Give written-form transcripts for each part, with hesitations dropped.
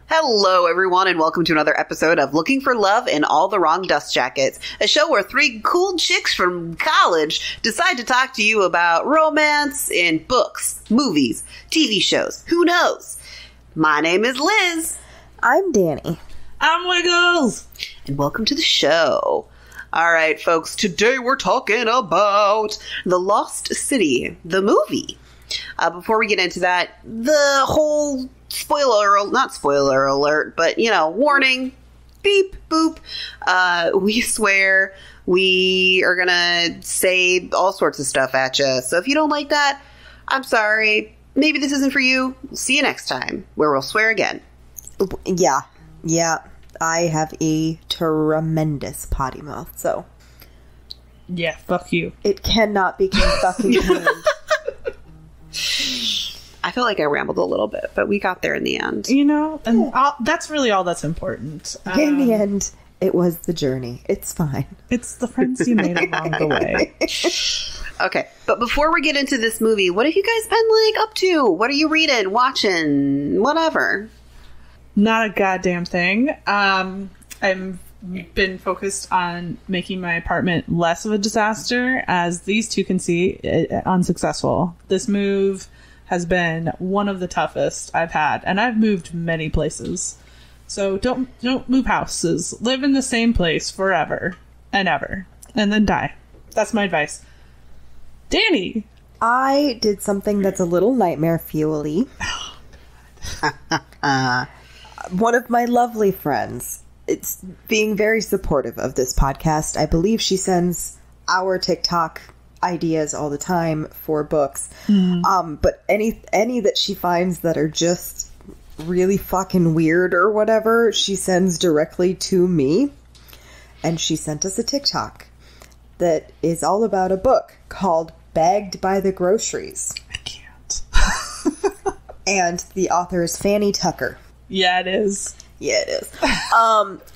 Hello, everyone, and welcome to another episode of Looking for Love in All the Wrong Dust Jackets, a show where three cool chicks from college decide to talk to you about romance in books, movies, TV shows. Who knows? My name is Liz. I'm Danny. I'm Wiggles. And welcome to the show. All right, folks, today we're talking about The Lost City, the movie. Before we get into that, the whole not spoiler alert, but, warning, beep, boop. We swear we are going to say all sorts of stuff at you. So if you don't like that, I'm sorry. Maybe this isn't for you. See you next time, where we'll swear again. Yeah. I have a tremendous potty mouth, so. Yeah, fuck you. It cannot be fucking canned. I feel like I rambled a little bit, but we got there in the end. And that's really all that's important. In the end, it was the journey. It's fine. It's the friends you made along the way. Okay, but before we get into this movie, what have you guys been, up to? What are you reading, watching, whatever? Not a goddamn thing. I've been focused on making my apartment less of a disaster, as these two can see, unsuccessful. This move has been one of the toughest I've had, and I've moved many places. So don't move houses. Live in the same place forever and ever, and then die. That's my advice. Danny! I did something that's a little nightmare fuel-y. One of my lovely friends, it's being very supportive of this podcast. I believe she sends our TikTok ideas all the time for books. But any that she finds that are just really fucking weird or whatever, she sends directly to me. And she sent us a TikTok that is all about a book called Bagged by the Groceries. I can't. And the author is Fanny Tucker. Yeah, it is. Yeah, it is.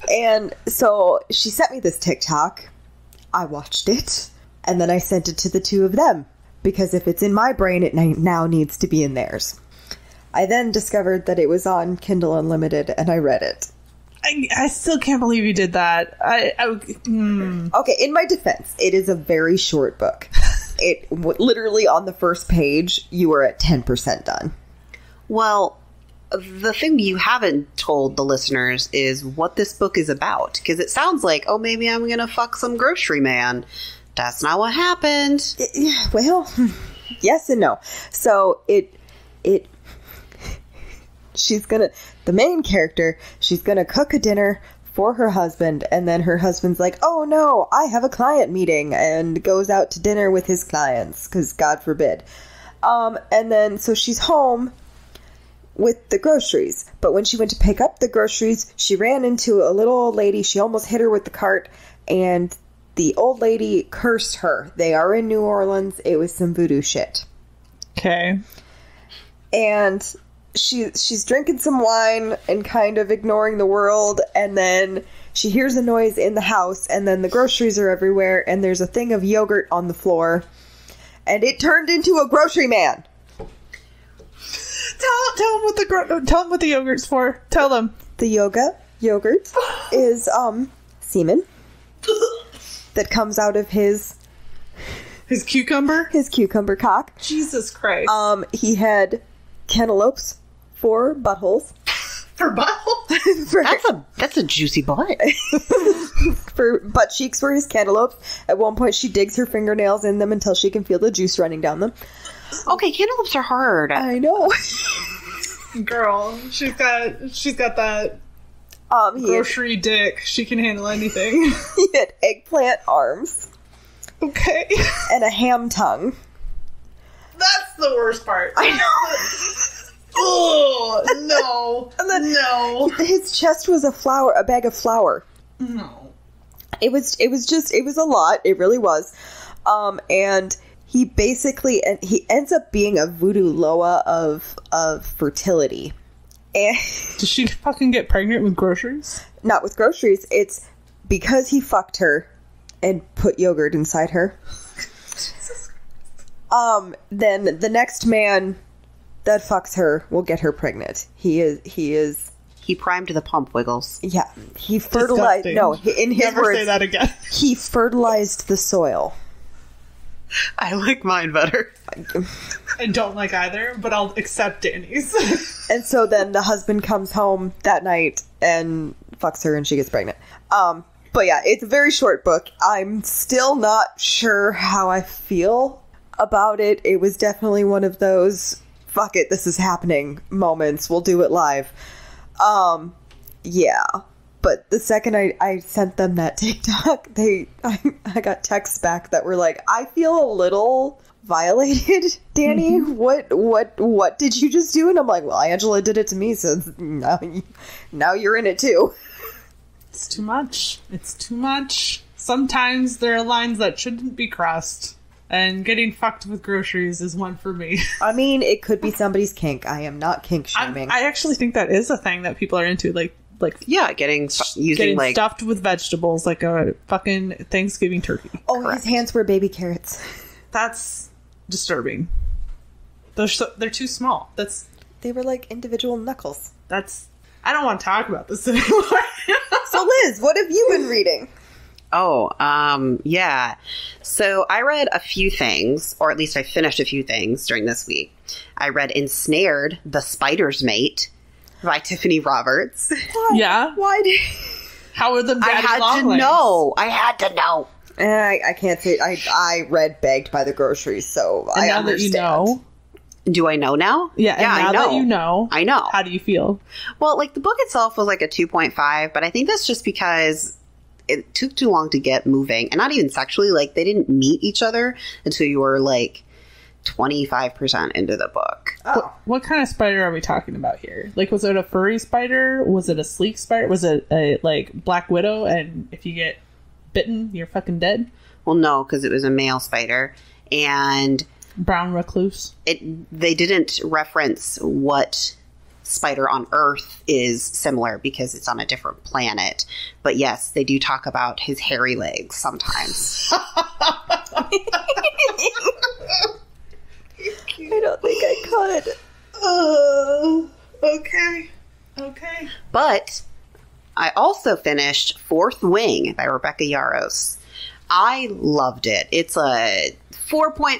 And so she sent me this TikTok. I watched it. And then I sent it to the two of them. Because if it's in my brain, it now needs to be in theirs. I then discovered that it was on Kindle Unlimited, and I read it. I still can't believe you did that. Okay, in my defense, it is a very short book. Literally on the first page, you are at 10% done. Well, the thing you haven't told the listeners is what this book is about. Because it sounds like, oh, maybe I'm going to fuck some grocery man. That's not what happened. Well, yes and no. So the main character, she's gonna cook a dinner for her husband, and then her husband's like, oh no, I have a client meeting, and goes out to dinner with his clients, because God forbid. And then, so she's home with the groceries, but when she went to pick up the groceries, she ran into a little old lady. She almost hit her with the cart, and the old lady cursed her. They are in New Orleans. It was some voodoo shit. Okay. And she's drinking some wine and kind of ignoring the world, and then she hears a noise in the house, and then the groceries are everywhere, and there's a thing of yogurt on the floor, and it turned into a grocery man. Tell them what the yogurt's for. Tell them. The yogurt is semen that comes out of his cucumber? His cucumber cock. Jesus Christ. He had cantaloupes for buttholes. For buttholes? That's a juicy butt. For butt cheeks for his cantaloupes. At one point, she digs her fingernails in them until she can feel the juice running down them. Okay, cantaloupes are hard. I know. Girl, she's got that grocery dick. She can handle anything. He had eggplant arms. Okay. And a ham tongue. That's the worst part. I know. Oh, no. And then no. His chest was a bag of flour. No. It was a lot. It really was. And he basically, and he ends up being a voodoo loa of fertility. And does she fucking get pregnant with groceries? Not with groceries. It's because he fucked her and put yogurt inside her. Then the next man that fucks her will get her pregnant. He primed the pump, Wiggles. Yeah, he fertilized. Disgusting. No, in his Never words, say that again. he fertilized the soil. I like mine better. I don't like either, but I'll accept Danny's. And so then the husband comes home that night and fucks her, and she gets pregnant. But yeah, it's a very short book. I'm still not sure how I feel about it. It was definitely one of those fuck it, this is happening moments. We'll do it live. Yeah. But the second I sent them that TikTok, I got texts back that were like, I feel a little violated, Danny. What did you just do? And I'm like, well, Angela did it to me, so now you're in it too. It's too much. It's too much. Sometimes there are lines that shouldn't be crossed. And getting fucked with groceries is one for me. I mean, it could be somebody's kink. I am not kink shaming. I actually think that is a thing that people are into. Like Yeah, getting like stuffed with vegetables like a fucking Thanksgiving turkey. Oh, Correct. his hands were baby carrots. That's disturbing. They're too small. They were like individual knuckles. I don't want to talk about this anymore. So Liz, what have you been reading? Yeah. So I read a few things, or at least I finished a few things during this week. I read Ensnared, The Spider's Mate by Tiffany Roberts. Why? Yeah? Why did... How are the I daddy had long to legs? know. I had to know. I can't say... I read Begged by the Groceries, so And I now understand. that you know. Do I know now? Yeah, and I now know. that you know. I know. How do you feel? Well, like the book itself was like a 2.5, but I think that's just because it took too long to get moving. And not even sexually, like they didn't meet each other until you were like 25% into the book. Oh. What kind of spider are we talking about here? Like, was it a furry spider? Was it a sleek spider? Was it a, like, Black Widow, and if you get bitten, you're fucking dead? Well, no, because it was a male spider. And Brown recluse? they didn't reference what spider on Earth is similar because it's on a different planet. But yes, they do talk about his hairy legs sometimes. I don't think I could. Okay. But I also finished Fourth Wing by Rebecca Yarros. I loved it. It's a 4.5,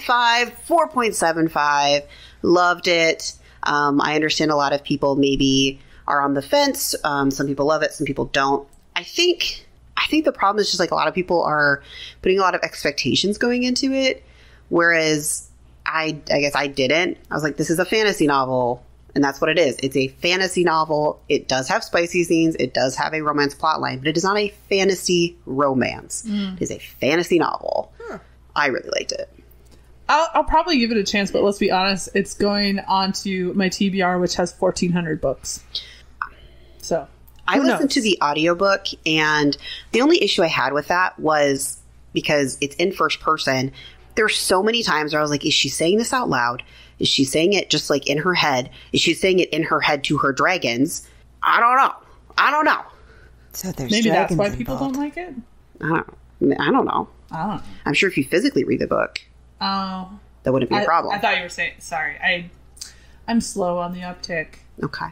4.75. Loved it. I understand a lot of people maybe are on the fence. Some people love it. Some people don't. I think the problem is just like a lot of people are putting a lot of expectations going into it. Whereas I guess I didn't. I was like, this is a fantasy novel. And that's what it is. It's a fantasy novel. It does have spicy scenes. It does have a romance plotline, but it is not a fantasy romance. It is a fantasy novel. I really liked it. I'll probably give it a chance, but let's be honest, it's going on to my TBR, which has 1,400 books. So, I listened to the audiobook, and the only issue I had with that was because it's in first person. There's so many times where I was like, is she saying this out loud? Is she saying it just like in her head? Is she saying it in her head to her dragons? I don't know. So there's maybe that's dragons why people involved. don't like it. I don't know. I don't know. I'm sure if you physically read the book, Oh, that wouldn't be a problem. I thought you were saying. Sorry, I'm slow on the uptick. Okay.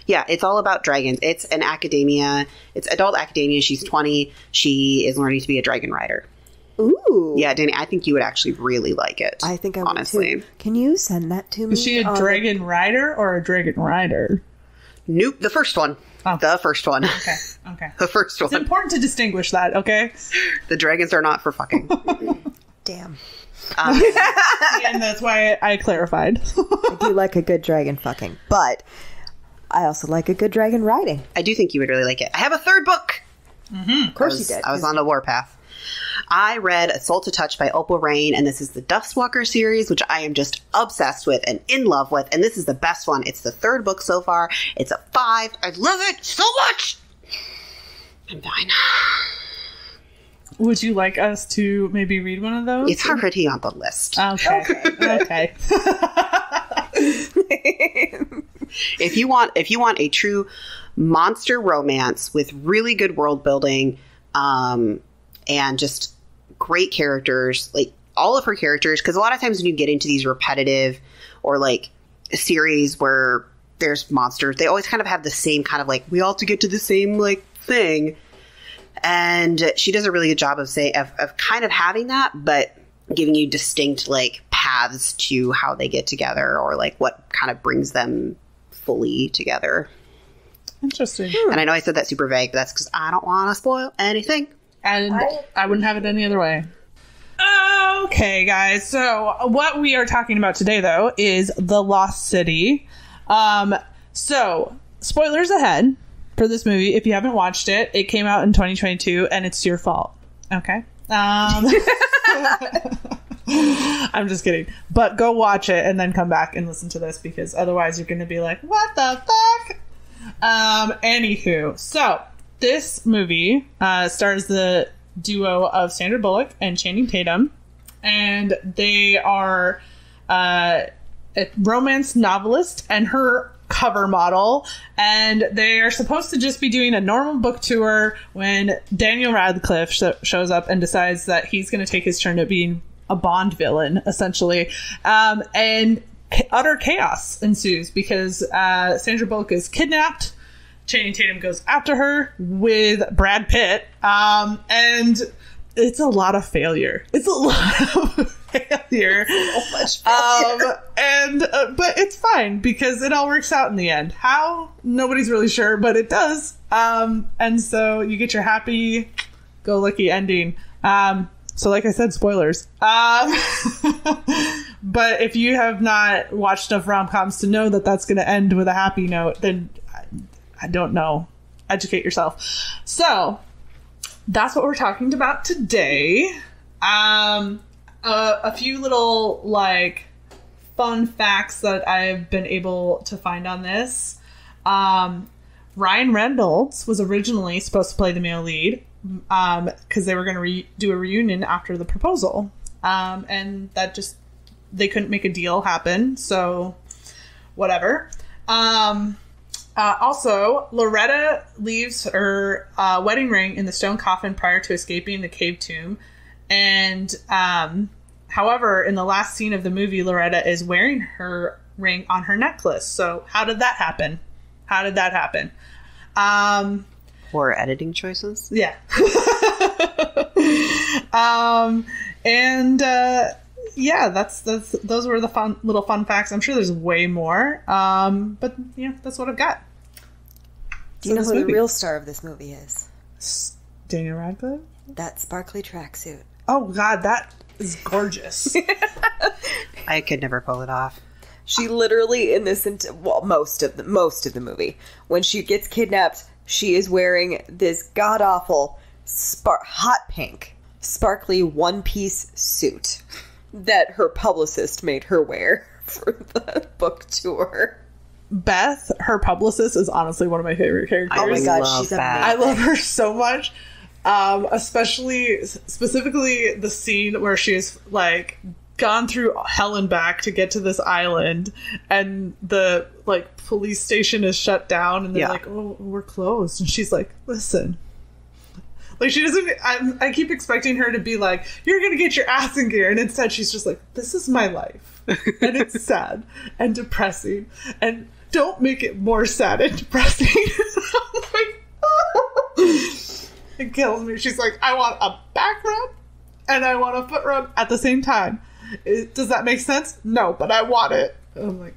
Yeah, it's all about dragons. It's an academia. It's adult academia. She's 20. She is learning to be a dragon rider. Ooh. Yeah, Danny, I think you would actually really like it. I think I would honestly. too. Can you send that to me? Is she a dragon rider or a dragon rider? Nope, the first one. Oh. The first one. Okay. The first It's one. important to distinguish that, okay? The dragons are not for fucking. Damn. And that's why I clarified. I do like a good dragon fucking, but I also like a good dragon riding. I do think you would really like it. I have a third book. Of course you did. I was on the warpath. I read A Soul to Touch by Opal Rain, and this is the Dustwalker series, which I am just obsessed with and in love with, and this is the best one. It's the third book so far. It's a 5. I love it so much. I'm fine. Would you like us to maybe read one of those? It's already on the list. Okay. If you want a true monster romance with really good world building, and just great characters, like all of her characters, because a lot of times when you get into these repetitive or like series where there's monsters, they always kind of have the same kind of like, we all have to get to the same like thing. And she does a really good job of kind of having that, but giving you distinct like paths to how they get together or like what kind of brings them fully together. Interesting. And I know I said that super vague, but that's because I don't want to spoil anything. And I wouldn't have it any other way. Okay, guys. So what we are talking about today, though, is The Lost City. So spoilers ahead for this movie. If you haven't watched it, it came out in 2022, and it's your fault. Okay. I'm just kidding. But go watch it and then come back and listen to this, because otherwise you're going to be like, what the fuck? Anywho, so this movie stars the duo of Sandra Bullock and Channing Tatum, and they are a romance novelist and her cover model, and they are supposed to just be doing a normal book tour when Daniel Radcliffe shows up and decides that he's going to take his turn at being a Bond villain, essentially, and utter chaos ensues because Sandra Bullock is kidnapped. Channing Tatum goes after her with Brad Pitt, and it's a lot of failure. It's a lot of failure. So much failure. But it's fine because it all works out in the end. How? Nobody's really sure, but it does. And so you get your happy-go-lucky ending. So like I said, spoilers. But if you have not watched enough rom-coms to know that that's going to end with a happy note, then I don't know. Educate yourself. So that's what we're talking about today. A few little like fun facts that I've been able to find on this. Ryan Reynolds was originally supposed to play the male lead because they were going to do a reunion after the proposal. And that just, they couldn't make a deal happen. So whatever. Also, Loretta leaves her wedding ring in the stone coffin prior to escaping the cave tomb. And however, in the last scene of the movie, Loretta is wearing her ring on her necklace. So how did that happen? Poor editing choices. Yeah. Yeah, those were the little fun facts. I'm sure there's way more. But yeah, that's what I've got. Do you know who the real star of this movie is? Daniel Radcliffe? That sparkly tracksuit. Oh god, that is gorgeous. I could never pull it off. She literally in this most of the movie, when she gets kidnapped, she is wearing this god awful hot pink sparkly one-piece suit that her publicist made her wear for the book tour. Beth, her publicist, is honestly one of my favorite characters. Oh my god, she's amazing. I love her so much. Specifically the scene where she's like gone through hell and back to get to this island, and the like police station is shut down, and they're like, "Oh, we're closed," and she's like, "Listen." Like, she doesn't... I keep expecting her to be like, you're gonna get your ass in gear. And instead, she's just like, this is my life. And it's sad and depressing. And don't make it more sad and depressing. I'm like, it kills me. She's like, I want a back rub and I want a foot rub at the same time. Does that make sense? No, but I want it. And I'm like,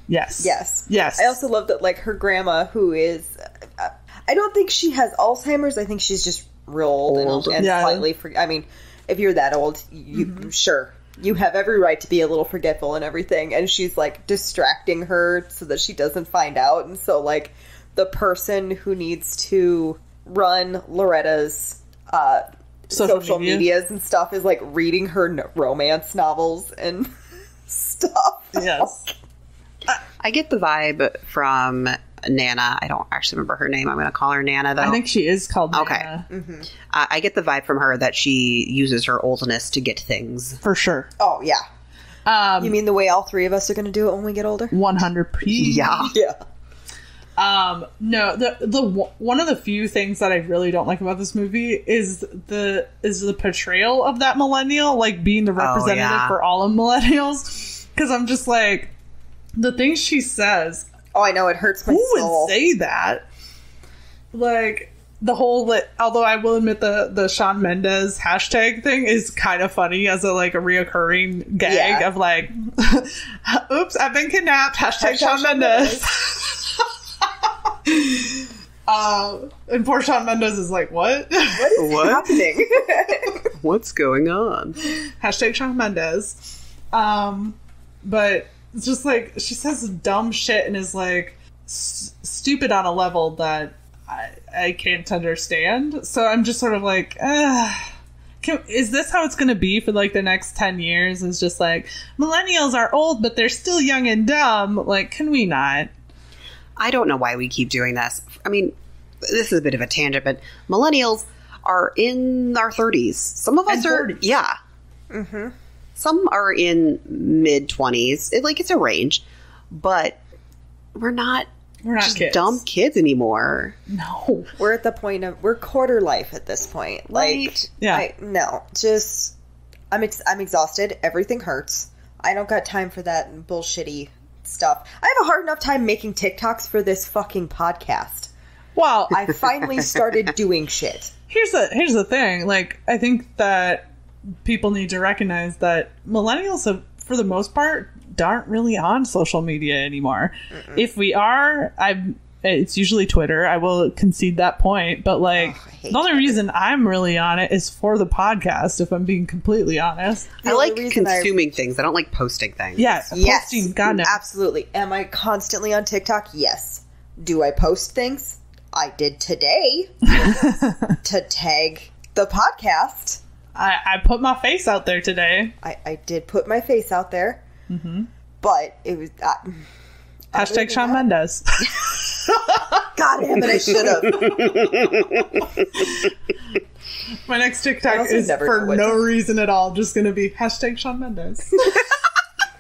yes. I also love that, like, her grandma, who is... I don't think she has Alzheimer's. I think she's just real old. And slightly... I mean, if you're that old, sure. You have every right to be a little forgetful and everything. And she's, like, distracting her so that she doesn't find out. And so, like, the person who needs to run Loretta's social medias and stuff is, like, reading her romance novels and stuff. Yes. I get the vibe from Nana. I don't actually remember her name. I'm going to call her Nana, though. I think she is called Nana. Okay. Mm-hmm. I get the vibe from her that she uses her oldness to get things. For sure. Oh, yeah. You mean the way all three of us are going to do it when we get older? 100%. Yeah. No, the one of the few things that I really don't like about this movie is the portrayal of that millennial, like being the representative for all of millennials. Because I'm just like, the things she says. Oh, I know, it hurts my soul. Who soul. would say that? Like, the whole, although I will admit the Shawn Mendes hashtag thing is kind of funny as a reoccurring gag of like, oops, I've been kidnapped. Hashtag Shawn Mendes. And poor Shawn Mendes is like, what? What is happening? What's going on? Hashtag Shawn Mendes. But it's just like, she says dumb shit and is like stupid on a level that I can't understand. So I'm just sort of like, is this how it's going to be for like the next 10 years? It's just like, millennials are old, but they're still young and dumb. Like, can we not? I don't know why we keep doing this. I mean, this is a bit of a tangent, but millennials are in our 30s. Some of us are, 30s. Yeah. Mm-hmm. Some are in mid-20s. It's a range. But we're not just kids. dumb kids anymore. No. We're at the point of, we're quarter life at this point. Like, Right. Yeah. I'm exhausted. Everything hurts. I don't got time for that bullshitty stuff. I have a hard enough time making TikToks for this fucking podcast. Well, I finally started doing shit. here's the thing. Like, I think that people need to recognize that millennials have, for the most part, aren't really on social media anymore. Mm-mm. If we are, it's usually Twitter. I will concede that point. But like, the only reason I'm really on it is for the podcast, if I'm being completely honest. I like consuming things. I don't like posting things. Yes. Posting, God no. Absolutely. Am I constantly on TikTok? Yes. Do I post things? I did today to tag the podcast. I put my face out there today. I did put my face out there. Mm-hmm. But it was... Hashtag Shawn Mendes. God damn it, I should have. My next TikTok is for no reason at all just going to be hashtag Shawn Mendes.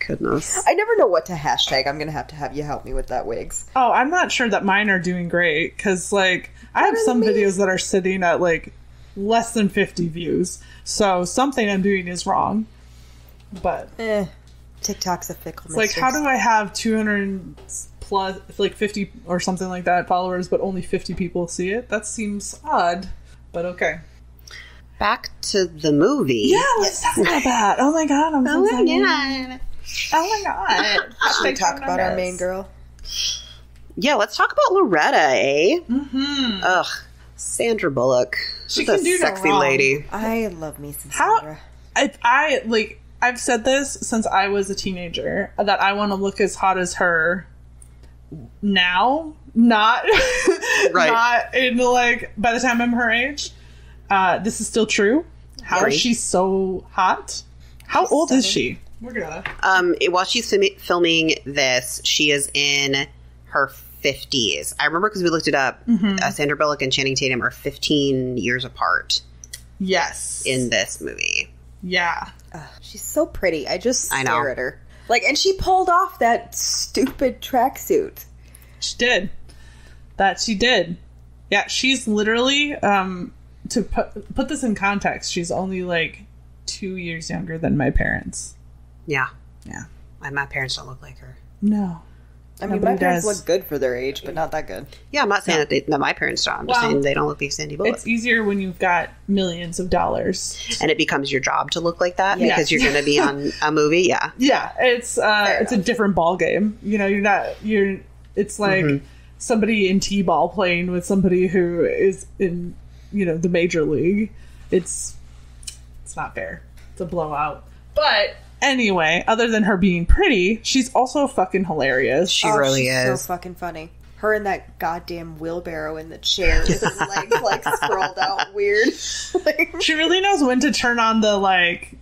Goodness. I never know what to hashtag. I'm going to have you help me with that, Wigs. Oh, I'm not sure that mine are doing great because, like, I have some videos that are sitting at, like, less than 50 views. So something I'm doing is wrong. But TikTok's a fickle mistress. Like, how do I have 200 plus, like 50 or something like that followers, but only 50 people see it? That seems odd, but okay. Back to the movie. Yeah, let's talk about that. Oh my god, I'm so excited. God. Oh my god. Should we talk about our main girl? Yeah, let's talk about Loretta, eh? Mm-hmm. Ugh, Sandra Bullock. She's a do sexy no lady. I love me some Sandra. I've said this since I was a teenager, that I want to look as hot as her now, not right. not in like by the time I'm her age. This is still true. How is she so hot? How old is she? We're gonna. While she's filming this, she is in her 50s. I remember because we looked it up. Mm-hmm. Sandra Bullock and Channing Tatum are 15 years apart. Yes. In this movie. Yeah. She's so pretty. I just stare at her. Like, and she pulled off that stupid tracksuit. She did. That she did. Yeah, she's literally, to put this in context, she's only like 2 years younger than my parents. Yeah. Yeah. My parents don't look like her. No. I mean, my parents look good for their age, but not that good. Yeah, I'm not saying that my parents don't. I'm just saying they don't look like Sandy Bullock. It's easier when you've got millions of dollars. And it becomes your job to look like that because you're going to be on a movie. Yeah. Yeah. It's a different ball game. You know, it's like somebody in T-ball playing with somebody who is in, you know, the major league. It's not fair. It's a blowout. But anyway, other than her being pretty, she's also fucking hilarious. She really she's is. So fucking funny. Her in that goddamn wheelbarrow in the chair with her legs like sprawled out weird. She really knows when to turn on the like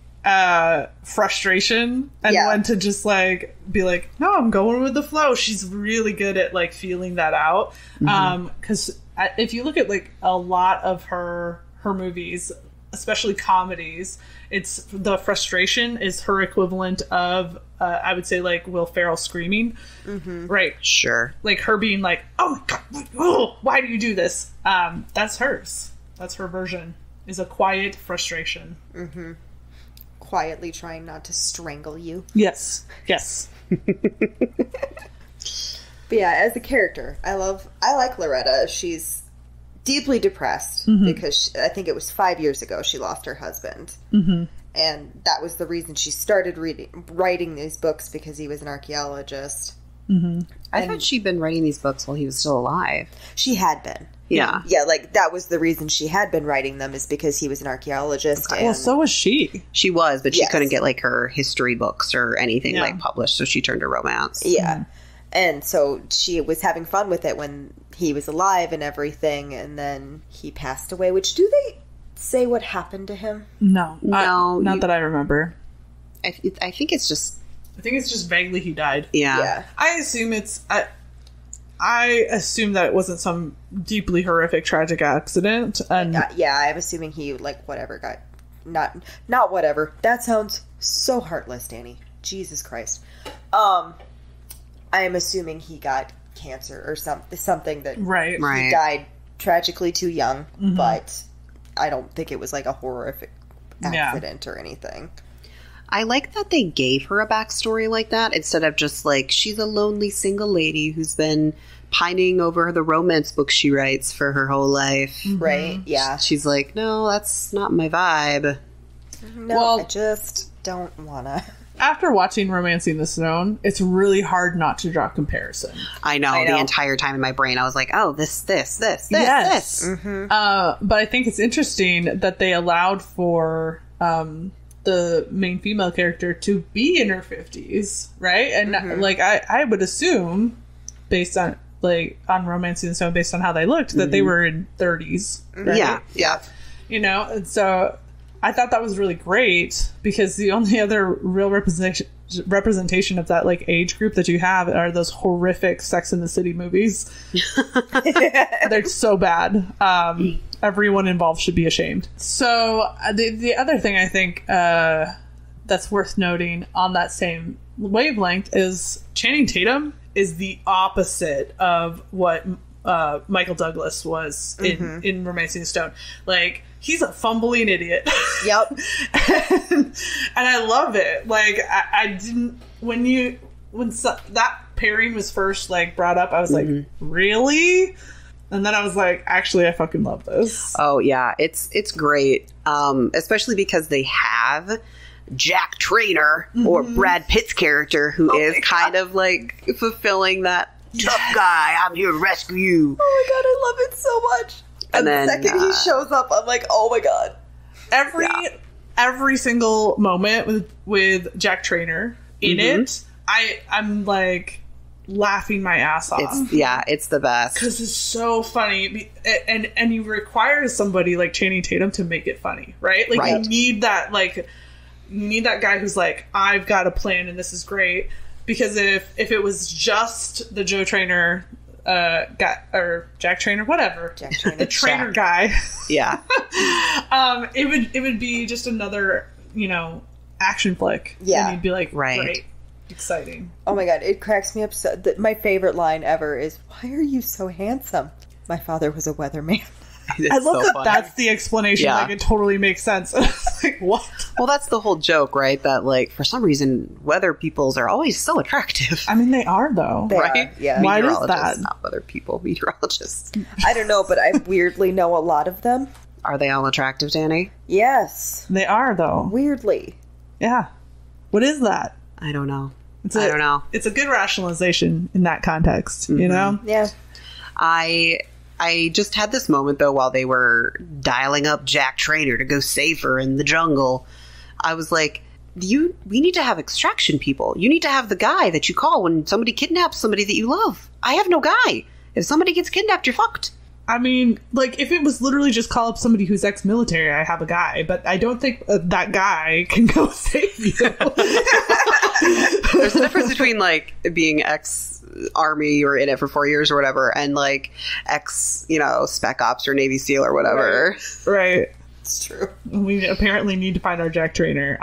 frustration and when to just like be like, no, I'm going with the flow. She's really good at like feeling that out. Because if you look at like a lot of her movies, especially comedies, it's the frustration is her equivalent of I would say like Will Ferrell screaming, right? Sure. Like her being like, "Oh my god, oh, why do you do this?" That's hers. That's her version. Is a quiet frustration. Quietly trying not to strangle you. Yes. But yeah, as a character, I like Loretta. She's deeply depressed because I think it was 5 years ago she lost her husband. And that was the reason she started writing these books, because he was an archaeologist. I thought she'd been writing these books while he was still alive. She had been. Yeah. Yeah, like that was the reason she had been writing them, is because he was an archaeologist. Okay. And Well, so was she. She was, but she Yes. couldn't get like her history books or anything Yeah. like published, so she turned to romance. Yeah. And so she was having fun with it when he was alive and everything, and then he passed away, which, do they say what happened to him? No. No, Not that I remember. I think it's just I think it's just vaguely he died. yeah. I assume I assume that it wasn't some deeply horrific tragic accident. And Yeah, I'm assuming he, like, whatever, got... Not whatever. That sounds so heartless, Danny. Jesus Christ. I'm assuming he got cancer or something that... right. He died tragically too young, but I don't think it was, like, a horrific accident or anything. I like that they gave her a backstory like that instead of just like, she's a lonely single lady who's been pining over the romance books she writes for her whole life. Right? Yeah. She's like, no, that's not my vibe. No, Well- I just don't wanna. After watching Romancing the Stone, it's really hard not to draw comparison. I know, I know. the entire time in my brain I was like, oh, this. Yes. Mm-hmm. But I think it's interesting that they allowed for the main female character to be in her 50s, right? And like I would assume, based on on Romancing the Stone, based on how they looked, that they were in 30s. Right? Yeah. You know, and so I thought that was really great, because the only other real representation of that like age group that you have are those horrific Sex and the City movies. They're so bad. Everyone involved should be ashamed. So the other thing I think that's worth noting on that same wavelength is Channing Tatum is the opposite of what Michael Douglas was in Romancing the Stone. Like, he's a fumbling idiot. Yep. and I love it. Like, I didn't, when that pairing was first like brought up, I was like, really? And then I was like, actually, I fucking love this. Oh yeah, it's great, especially because they have Jack Traynor, or Brad Pitt's character, who is kind of like fulfilling that tough guy. I'm here to rescue you. Oh my god, I love it so much. And then, the second he shows up, I'm like, oh my god. Every single moment with Jack Traynor in it, I'm like laughing my ass off. It's the best. Because it's so funny, and he requires somebody like Channing Tatum to make it funny, right? Like you need that guy who's like, I've got a plan and this is great. Because if it was just the Joe Traynor guy, or Jack Traynor, whatever, Jack Traynor. the Traynor guy, Yeah. it would be just another action flick. Yeah. And you'd be like, Right. great, exciting. Oh my god, it cracks me up. My favorite line ever is, why are you so handsome? My father was a weatherman. I love that funny. that's the explanation. Yeah. Like, it totally makes sense. Like, what? Well, that's the whole joke, right? That like, for some reason, weather peoples are always so attractive. I mean, they are, though. They Right? are, yeah. Why does Meteorologists, that? not weather people, meteorologists. I don't know, but I weirdly know a lot of them. Are they all attractive, Danny? Yes. They are, though. Weirdly. Yeah. What is that? I don't know. I don't know. It's a good rationalization in that context, you know? Yeah. I just had this moment, though, while they were dialing up Jack Traynor to go save her in the jungle. I was like, we need to have extraction people. You need to have the guy that you call when somebody kidnaps somebody that you love. I have no guy. If somebody gets kidnapped, you're fucked. I mean, like, if it was literally just call up somebody who's ex-military, I have a guy. But I don't think that guy can go save you. There's a difference between, like, being ex-army or in it for 4 years or whatever, and, like, ex, Spec Ops or Navy SEAL or whatever. Right. It's true. We apparently need to find our Jack trainer.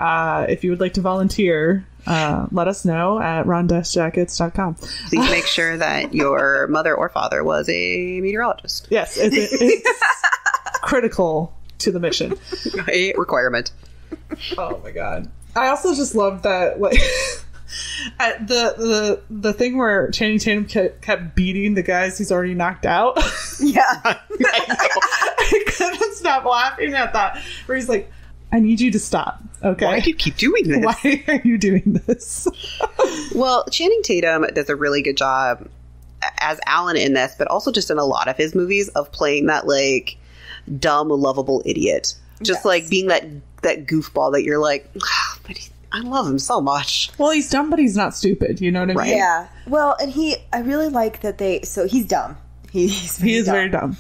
If you would like to volunteer, let us know at ron-jackets.com. Please make sure that your mother or father was a meteorologist. Yes, it's critical to the mission. A requirement. Oh my god. I also just love that, like, at the thing where Channing Tatum kept beating the guys he's already knocked out. Yeah. I couldn't stop laughing at that. Where he's like, I need you to stop. Okay. Why do you keep doing this? Why are you doing this? Well, Channing Tatum does a really good job as Alan in this, but also just in a lot of his movies of playing that, like, dumb, lovable idiot. Just, like, being that goofball that you're like, but I love him so much. Well, he's dumb, but he's not stupid. You know what I mean? Right. Yeah. Well, and I really like that so he's dumb. He is very dumb.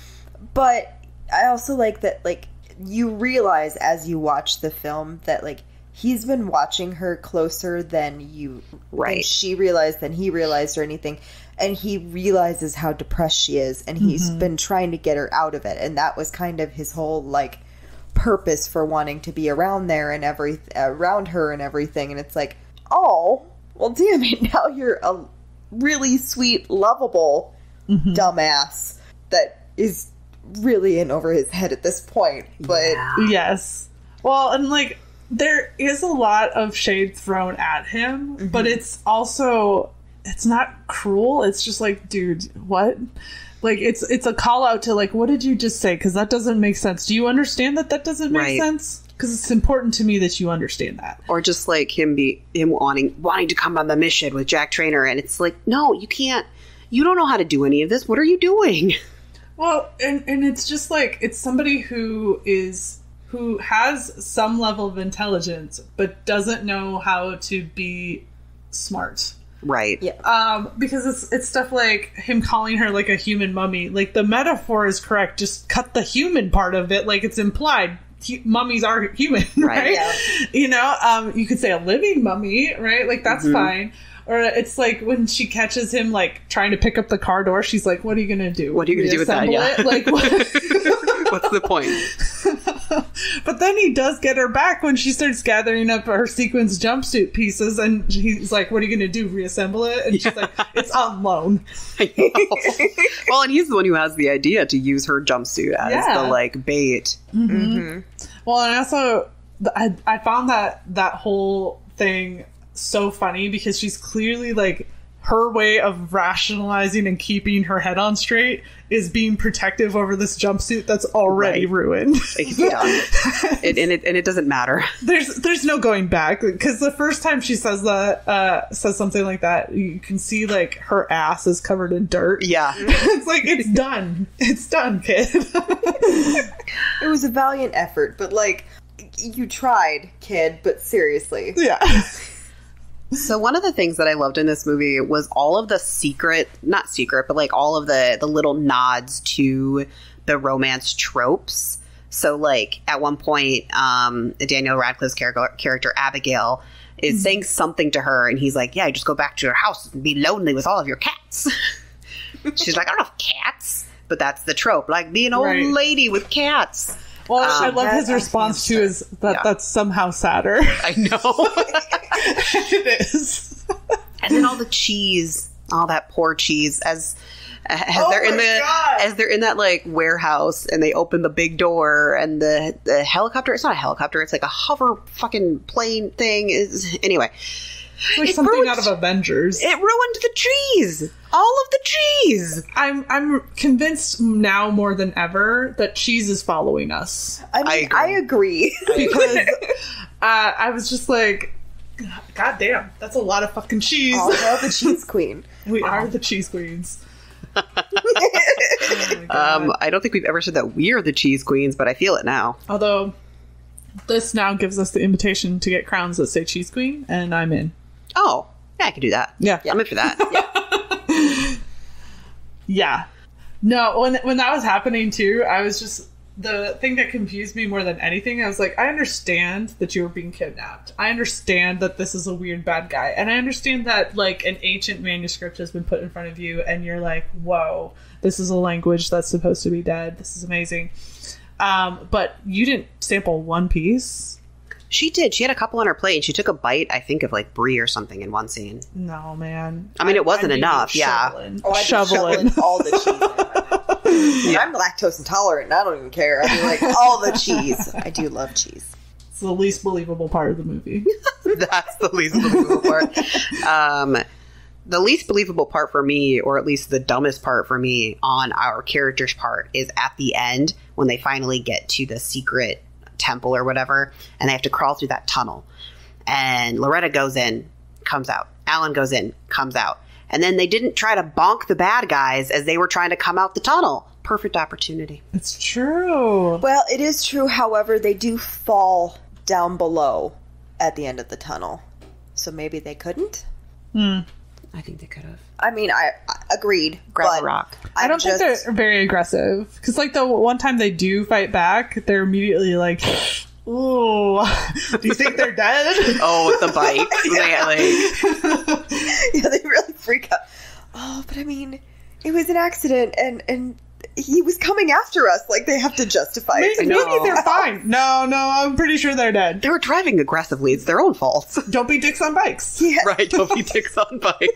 But I also like that, like, you realize as you watch the film that, like, he's been watching her closer than than she realized, than he realized or anything. And he realizes how depressed she is. And he's been trying to get her out of it. And that was kind of his whole, like, purpose for wanting to be around there and around her and everything. And it's like, oh, well, damn it. Now you're a really sweet, lovable dumbass that is really in over his head at this point. But yes. Well, and, like, there is a lot of shade thrown at him, but it's also, it's not cruel. It's just like, dude, what? Like, it's a call out to, like, what did you just say? Because that doesn't make sense. Do you understand that doesn't make sense? Because it's important to me that you understand that. Or just like him wanting to come on the mission with Jack Trainer, and it's like, no, you can't. You don't know how to do any of this. What are you doing? Well, and it's just like, it's somebody who has some level of intelligence, but doesn't know how to be smart. Right. yeah. Because it's stuff like him calling her, like, a human mummy. Like, the metaphor is correct. Just cut the human part of it. Like, it's implied. Mummies are human, right? Yeah. You know, you could say a living mummy, right? Like, that's fine. Or it's like when she catches him, like, trying to pick up the car door, she's like, what are you going to do? What are you going to do with that? Yeah. It? Like, what? What's the point? But then he does get her back when she starts gathering up her sequins jumpsuit pieces, and he's like, what are you going to do, reassemble it? And she's like, it's on loan. I know. Well, and he's the one who has the idea to use her jumpsuit as the, like, bait. Well, and also, I found that whole thing so funny because she's clearly, like, her way of rationalizing and keeping her head on straight is being protective over this jumpsuit that's already ruined. Yeah. and it doesn't matter. There's no going back, because the first time she says something like that, you can see, like, her ass is covered in dirt. Yeah. It's like, it's done. It's done, kid. It was a valiant effort, but, like, you tried, kid, but seriously. Yeah. So one of the things that I loved in this movie was all of the but like all of the little nods to the romance tropes. So, like, at one point, Daniel Radcliffe's character Abigail is saying something to her, and he's like, yeah, just go back to your house and be lonely with all of your cats. She's like, I don't have cats. But that's the trope, like, be an old lady with cats. Well, I love his response too is that that's somehow sadder. I know. It is. And then all the cheese, all that poor cheese, as they're in that, like, warehouse, and they open the big door, and the helicopter, it's not a helicopter, it's like a hover fucking plane thing, is anyway. Like something out of Avengers. It ruined the trees. All of the trees. I'm convinced now more than ever that cheese is following us. I agree. Because I was just like, God damn, that's a lot of fucking cheese. Oh, well, the cheese queen. We are the cheese queens. Oh I don't think we've ever said that we're the cheese queens, but I feel it now. Although this now gives us the invitation to get crowns that say cheese queen, and I'm in. Oh, yeah, I could do that. Yeah. I'm in for that. Yeah. No, when that was happening too, I was just, the thing that confused me more than anything, I was like, I understand that you were being kidnapped. I understand that this is a weird bad guy. And I understand that, like, an ancient manuscript has been put in front of you and you're like, whoa, this is a language that's supposed to be dead. This is amazing. But you didn't sample one piece? She did. She had a couple on her plate, and she took a bite, I think, of like brie or something in one scene. No, man. I mean, it wasn't enough. Yeah. Oh, I'd be shoveling all the cheese in my mouth. I'm lactose intolerant, and I don't even care. I mean, like, all the cheese. I do love cheese. It's the least believable part of the movie. That's the least believable part. The least believable part for me, or at least the dumbest part for me on our character's part, is at the end when they finally get to the secret temple or whatever, and they have to crawl through that tunnel. And Loretta goes in, comes out. Alan goes in, comes out. And then they didn't try to bonk the bad guys as they were trying to come out the tunnel. Perfect opportunity. It's true. Well, it is true. However, they do fall down below at the end of the tunnel. So maybe they couldn't? I think they could have. I mean, I agreed. Grab a rock. I don't think they're very aggressive. Because, like, the one time they do fight back, they're immediately like, ooh, do you think they're dead? Oh, with the bite. Yeah, they really freak out. Oh, but I mean, it was an accident, and he was coming after us. Like, they have to justify it. Maybe they're fine. No, I'm pretty sure they're dead. They were driving aggressively. It's their own fault. Don't be dicks on bikes. Yeah. Right, don't be dicks on bikes.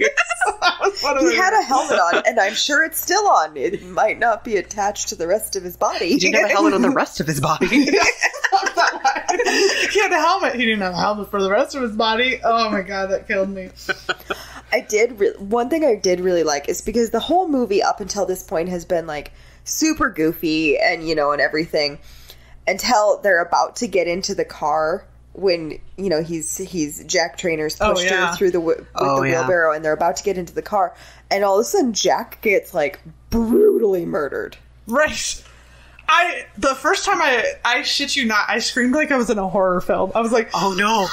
He had a helmet on, and I'm sure it's still on. It might not be attached to the rest of his body. He didn't have a helmet on the rest of his body. He had a helmet. He didn't have a helmet for the rest of his body. Oh my god, that killed me. One thing I did really like is because the whole movie up until this point has been like super goofy and, you know, and everything until they're about to get into the car when, you know, he's Jack Trainor's pushed her through the wheelbarrow and they're about to get into the car and all of a sudden Jack gets like brutally murdered. Right. The first time I shit you not, I screamed like I was in a horror film. I was like, oh no.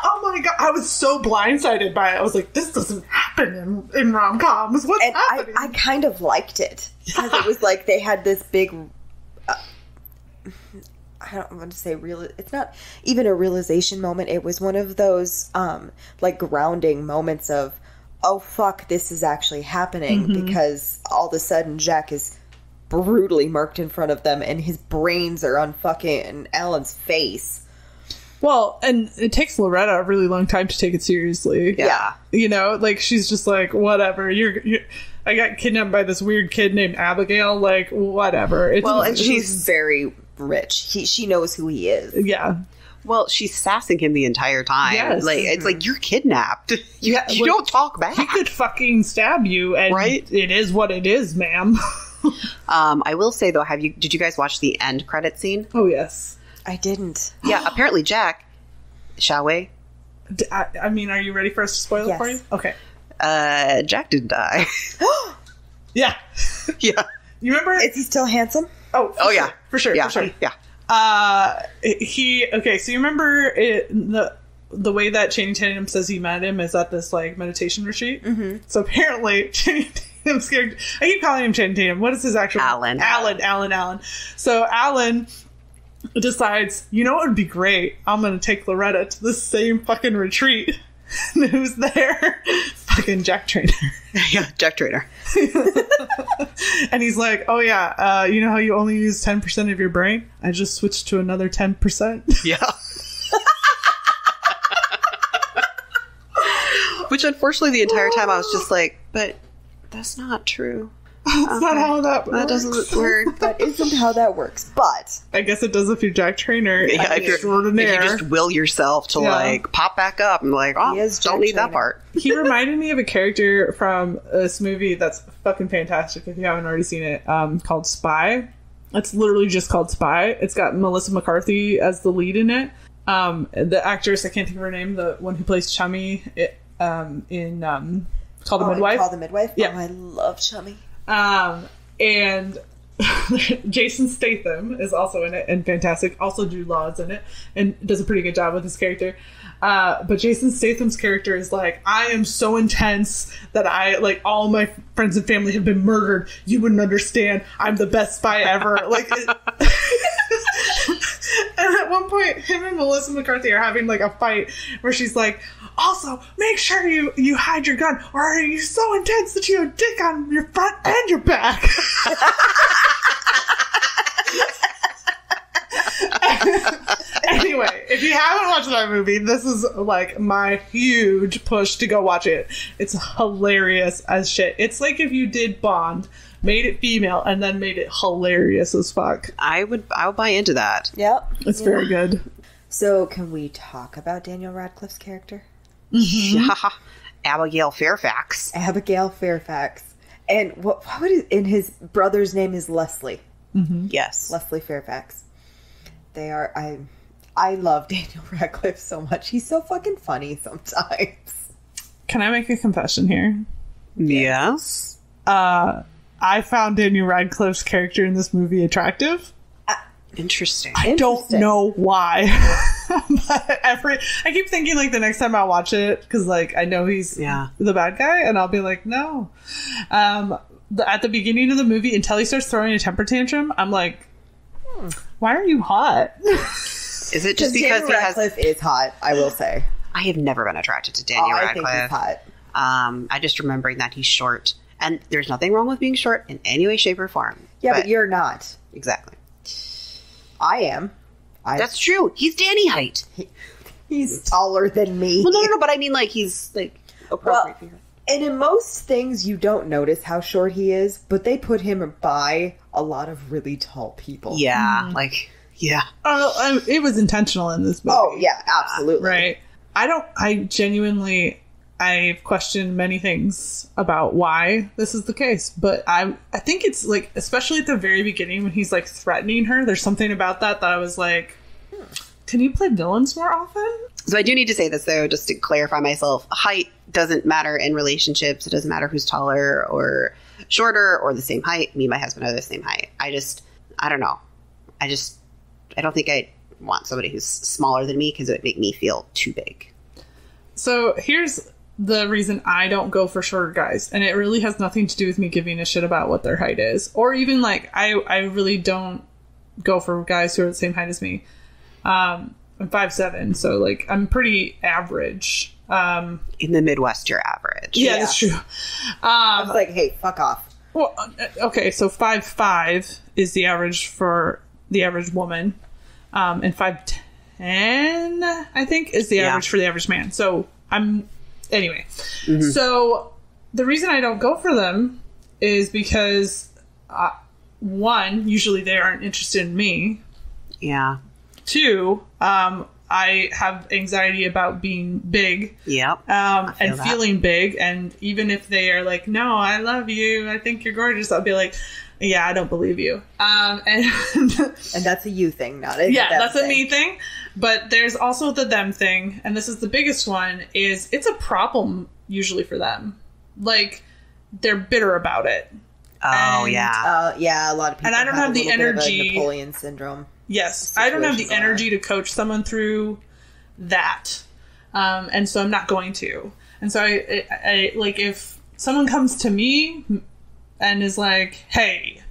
Oh my god, I was so blindsided by it. I was like, this doesn't happen in rom-coms. What's happening? I kind of liked it. Because it was like they had this big... I don't want to say it's not even a realization moment. It was one of those like grounding moments of, oh fuck, this is actually happening. Because all of a sudden Jack is brutally murked in front of them and his brains are on fucking Alan's face. Well, and it takes Loretta a really long time to take it seriously. Yeah. You know, like, she's just like, whatever. I got kidnapped by this weird kid named Abigail. Like, whatever. And she's very rich. She knows who he is. Yeah. Well, she's sassing him the entire time. Yes. Like, it's like, you're kidnapped. You don't talk back. He could fucking stab you, and it is what it is, ma'am. I will say, though, did you guys watch the end credit scene? Oh, yes. I didn't. Yeah, apparently Jack, shall we? I mean, are you ready for us to spoil it for you? Okay. Jack didn't die. Yeah. Yeah. You remember? Is he still handsome? Yeah. For sure. Yeah. For sure. Yeah. So you remember the way that Channing Tatum says he met him is at this, like, meditation retreat? Mm-hmm. So apparently, Channing Tatum's character, I keep calling him Channing Tatum. What is his actual name? Alan. So Alan decides, you know what would be great? I'm going to take Loretta to the same fucking retreat. And who's there? Fucking Jack Trainer. Yeah, Jack Trainer. And he's like, oh yeah, you know how you only use 10% of your brain? I just switched to another 10%. Yeah. Which unfortunately the entire time I was just like, but that's not true. That's not how that works. That doesn't work. That isn't how that works. But I guess it does if you're Jack Trainer. Yeah, if you just will yourself to like pop back up and like, oh, don't need that part. He reminded me of a character from this movie that's fucking fantastic if you haven't already seen it, called Spy. It's literally just called Spy. It's got Melissa McCarthy as the lead in it. The actress, I can't think of her name, the one who plays Chummy in Called the Midwife. Called the Midwife? Yeah. Oh, I love Chummy. And Jason Statham is also in it and fantastic. Also Jude Law is in it and does a pretty good job with his character. But Jason Statham's character is like, I am so intense that all my friends and family have been murdered. You wouldn't understand. I'm the best spy ever. And at one point, him and Melissa McCarthy are having like a fight where she's like, also, make sure you hide your gun, or are you so intense that you have a dick on your front and your back? Anyway, if you haven't watched that movie, this is like my huge push to go watch it. It's hilarious as shit. It's like if you did Bond, made it female, and then made it hilarious as fuck. I'll buy into that. Yep. It's very good. So, can we talk about Daniel Radcliffe's character? Yeah. Abigail Fairfax. Abigail Fairfax. And what is, in his brother's name is Leslie. Yes. Leslie Fairfax. They are, I love Daniel Radcliffe so much. He's so fucking funny sometimes. Can I make a confession here? Yes. I found Daniel Radcliffe's character in this movie attractive. Interesting. I don't know why. But I keep thinking like the next time I watch it, because like I know he's the bad guy, and I'll be like, no. At the beginning of the movie, until he starts throwing a temper tantrum, I'm like, why are you hot? Is it just because Daniel he Radcliffe is hot, I will say. I have never been attracted to Daniel Radcliffe. I think he's hot. I just remembering that he's short. And there's nothing wrong with being short in any way, shape, or form. Yeah, but you're not. Exactly. I am. That's true. He's Danny height. He's taller than me. Well, no, but I mean, like, he's, like, appropriate for her. And in most things, you don't notice how short he is, but they put him by a lot of really tall people. Yeah, Oh, it was intentional in this movie. Oh, yeah, absolutely. Right. I've questioned many things about why this is the case, but I think it's like, especially at the very beginning when he's like threatening her, there's something about that I was like, can you play villains more often? So I do need to say this though, just to clarify myself. Height doesn't matter in relationships. It doesn't matter who's taller or shorter or the same height. Me and my husband are the same height. I don't know. I don't think I want somebody who's smaller than me because it would make me feel too big. So here's the reason I don't go for shorter guys, and it really has nothing to do with me giving a shit about what their height is, or even like I really don't go for guys who are the same height as me. I'm 5'7", so like I'm pretty average. In the Midwest, you're average. Yeah, that's true. I was like, hey, fuck off. Well, okay, so 5'5" is the average for the average woman, and 5'10", I think, is the average for the average man. So anyway. So the reason I don't go for them is because, one, usually they aren't interested in me. Yeah. Two, I have anxiety about being big. Yep. And feeling big. And even if they are like, no, I love you, I think you're gorgeous, I'll be like, yeah, I don't believe you. And that's a you thing, not a them that's thing. A me thing. But there's also the them thing, and this is the biggest one, is it's a problem usually for them. Like, they're bitter about it. Oh, and, yeah, a lot of people and I don't have the energy. Napoleon syndrome. Yes, I don't have the energy to coach someone through that. And so I'm not going to. And so I like, if someone comes to me and is like, hey,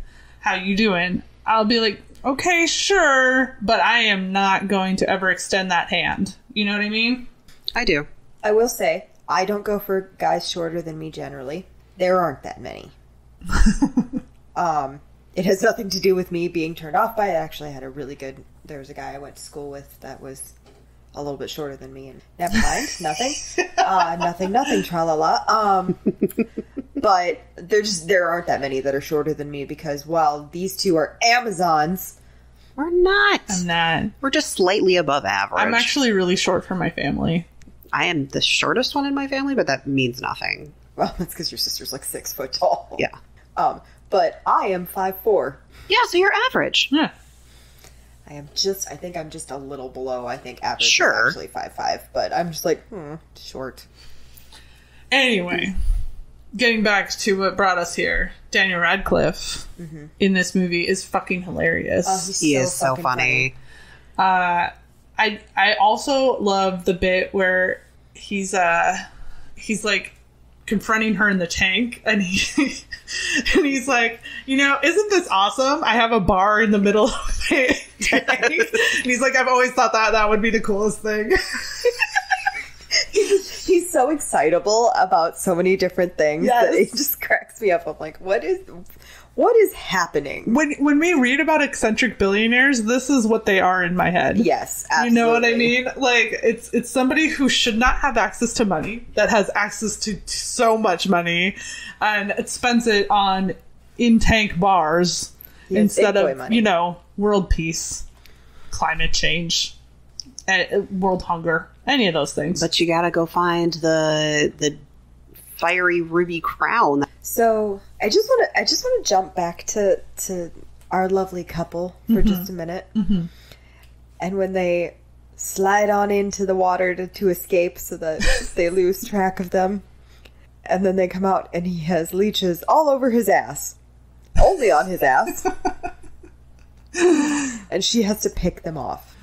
how you doing? I'll be like, okay, sure, but I am not going to ever extend that hand. You know what I mean? I do. I will say, I don't go for guys shorter than me generally. There aren't that many. It has nothing to do with me being turned off by it. Actually, I had there was a guy I went to school with that was a little bit shorter than me, and never mind, nothing, tra-la-la. But there aren't that many that are shorter than me, because while these two are Amazons, we're not. I'm not. We're just slightly above average. I'm actually really short for my family. I am the shortest one in my family, but that means nothing. Well, that's because your sister's like 6 foot tall. Yeah. But I am 5'4". Yeah, so you're average. Yeah. I think I'm just a little below. I think average is actually 5'5", but I'm just like, short. Anyway, getting back to what brought us here, Daniel Radcliffe in this movie is fucking hilarious. He is so funny. I also love the bit where he's like confronting her in the tank, and he's like, isn't this awesome? I have a bar in the middle of the tank. And he's like, I've always thought that would be the coolest thing. He's he's so excitable about so many different things that it just cracks me up. I'm like, what is happening? When we read about eccentric billionaires, this is what they are in my head. Yes, absolutely. You know what I mean? Like, it's somebody who should not have access to money, that has access to so much money, and it spends it on in-tank bars instead of, money. you know, world peace, climate change, world hunger, any of those things. But you gotta go find the fiery ruby crown. So I just want to jump back to our lovely couple for just a minute. Mm-hmm. And when they slide on into the water to escape so that they lose track of them, and then they come out and he has leeches all over his ass, only on his ass, and she has to pick them off.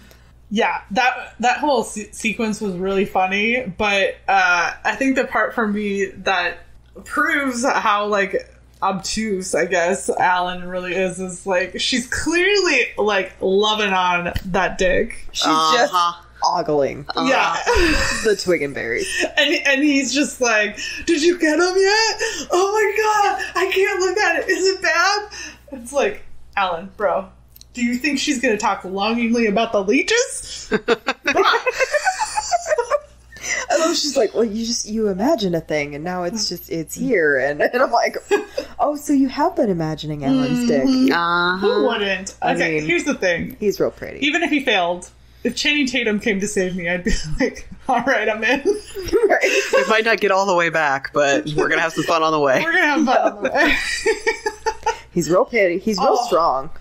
Yeah, that whole sequence was really funny, but I think the part for me that proves how, like, obtuse, I guess, Alan really is like, she's clearly, like, loving on that dick. She's just ogling Yeah. the twig and berries. And he's just like, did you get him yet? Oh my god, I can't look at it. Is it bad? It's like, Alan, bro, do you think she's going to talk longingly about the leeches? And then she's like, well, you imagine a thing, and now it's here. And I'm like, oh, so you have been imagining Alan's dick. Who wouldn't? Okay, I mean, here's the thing. He's real pretty. Even if he failed, if Channing Tatum came to save me, I'd be like, all right, I'm in. Right? We might not get all the way back, but we're gonna have some fun on the way. We're going to have fun on the way. He's real pretty. He's real strong.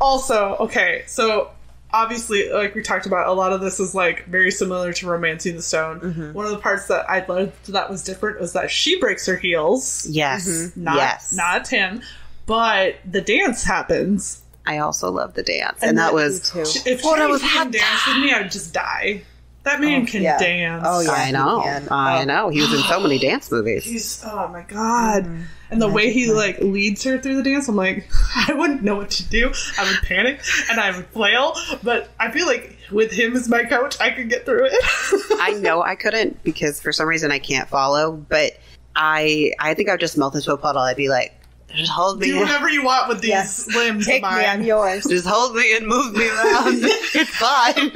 Also, okay, so obviously, like we talked about, a lot of this is like very similar to Romancing the Stone. Mm-hmm. One of the parts that I loved that was different was that she breaks her heels. Yes. Not him. But the dance happens. I also love the dance. And that was... Too. If Channing Tatum danced with me, I'd just die. That man can dance. Oh, yeah. I know. I know. He was in so many dance movies. He's, oh my god. And the way he, like, leads her through the dance, I'm like, I wouldn't know what to do. I would panic, and I would flail, but I feel like with him as my coach, I could get through it. I know I couldn't, because for some reason I can't follow, but I think I would just melt into a puddle. I'd be like, just hold me Do whatever you want with these limbs Take of me, I'm mine. yours. Just hold me and move me around. It's fine.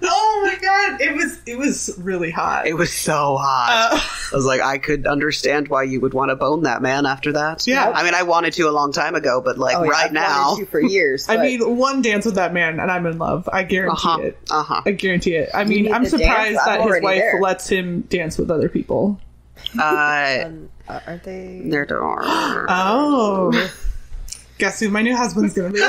Oh my god, it was really hot. It was so hot. I was like, I could understand why you would want to bone that man after that. Yeah. I mean, I wanted to a long time ago, but like right I've now. wanted to for years. I but- mean, one dance with that man, and I'm in love. I guarantee it. I guarantee it. I mean, need I'm the surprised dance? I'm that his already wife there. lets him dance with other people. aren't they? There are. Oh. Guess who my new husband's gonna be?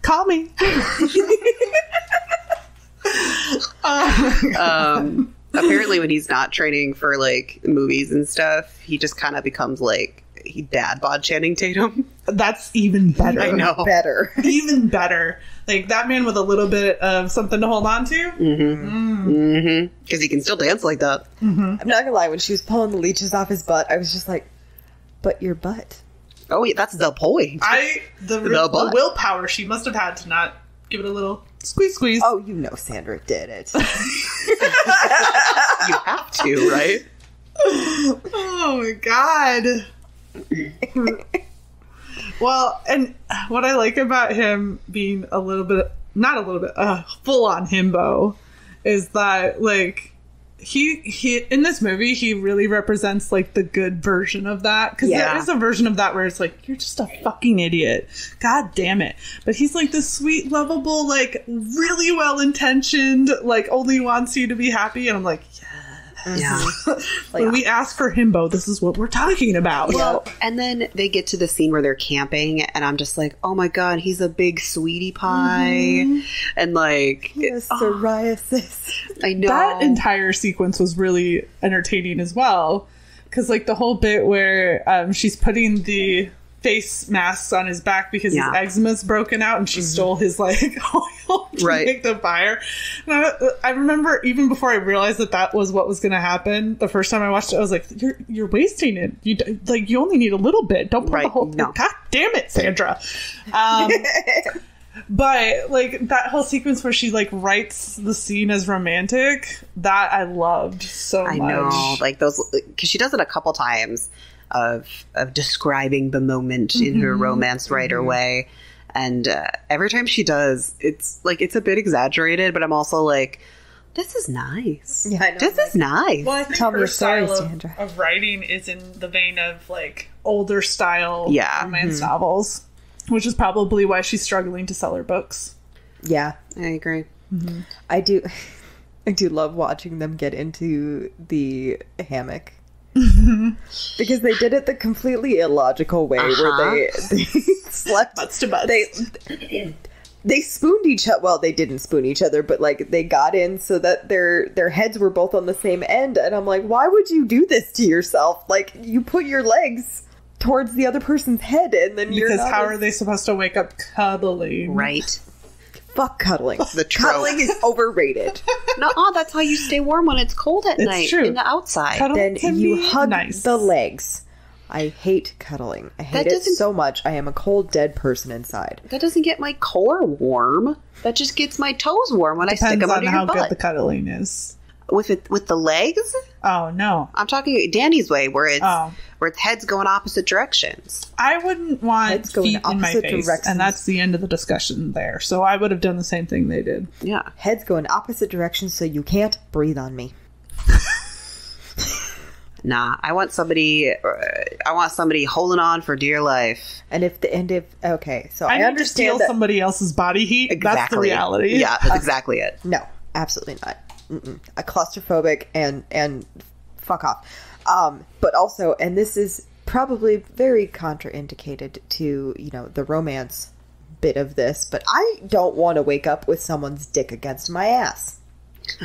Call me. Apparently when he's not training for like movies and stuff, he just kind of becomes like he dad bod Channing Tatum. That's even better. I know. Better. Even better. Like that man with a little bit of something to hold on to. Because he can still dance like that. I'm not gonna lie, when she was pulling the leeches off his butt, I was just like, but your butt. Oh, yeah, that's the point. The butt. willpower she must have had to not give it a little squeeze. Oh, you know Sandra did it. You have to, right? Oh my god. Well, and what I like about him being a little bit, not a little bit, full on himbo, is that like he in this movie he really represents like the good version of that, because there is a version of that where it's like, you're just a fucking idiot, god damn it, but he's like this sweet, lovable, like really well intentioned, like only wants you to be happy, and I'm like, Yeah. when we ask for himbo, this is what we're talking about. Well, and then they get to the scene where they're camping, and I'm just like, oh my god, he's a big sweetie pie. And like, He has psoriasis. I know. That entire sequence was really entertaining as well, because like the whole bit where she's putting the face masks on his back because his eczema's broken out, and she stole his like oil to make the fire. And I remember even before I realized that was what was going to happen, the first time I watched it, I was like, you're wasting it. You only need a little bit. Don't put the whole thing. God damn it, Sandra. But like that whole sequence where she like writes the scene as romantic, that I loved so much. I know, like those, because she does it a couple times of describing the moment in her romance writer way, and every time she does, it's like it's a bit exaggerated, but I'm also like, this is nice. Yeah, I know. This is nice. Well, I think Tell me her a story, style Sandra. of writing is in the vein of like older style Yeah. romance novels, which is probably why she's struggling to sell her books. Yeah, I agree. I do. I do love watching them get into the hammock. Because they did it the completely illogical way where they slept Butts to butts. They spooned each other. Well, they didn't spoon each other, but like they got in so that their heads were both on the same end. And I'm like, why would you do this to yourself? Like, you put your legs towards the other person's head, and then you're Because not how are they supposed to wake up cuddling? Right. fuck cuddling. The trope. Cuddling is overrated. No, that's how you stay warm when it's cold at It's night true. in the outside. Cuddling Then can you be hug nice. the legs. I hate cuddling. I hate That it doesn't- so much. I am a cold, dead person inside. That doesn't get my core warm. That just gets my toes warm when I stick Depends them on under how your good butt. the cuddling is. With the legs, Oh no, I'm talking Danny's way, where its Oh. where its head's going opposite directions. I wouldn't want Heads go in feet in my opposite face, directions. and that's the end of the discussion there. So I would have done the same thing they did. Yeah, Heads go in opposite directions so you can't breathe on me. nah. I want somebody holding on for dear life. And if okay, so I I need to understand steal that. somebody else's body heat. That's the reality. Yeah, that's exactly it. No, absolutely not. A claustrophobic and fuck off. But also, and this is probably very contraindicated to, the romance bit of this, but I don't want to wake up with someone's dick against my ass.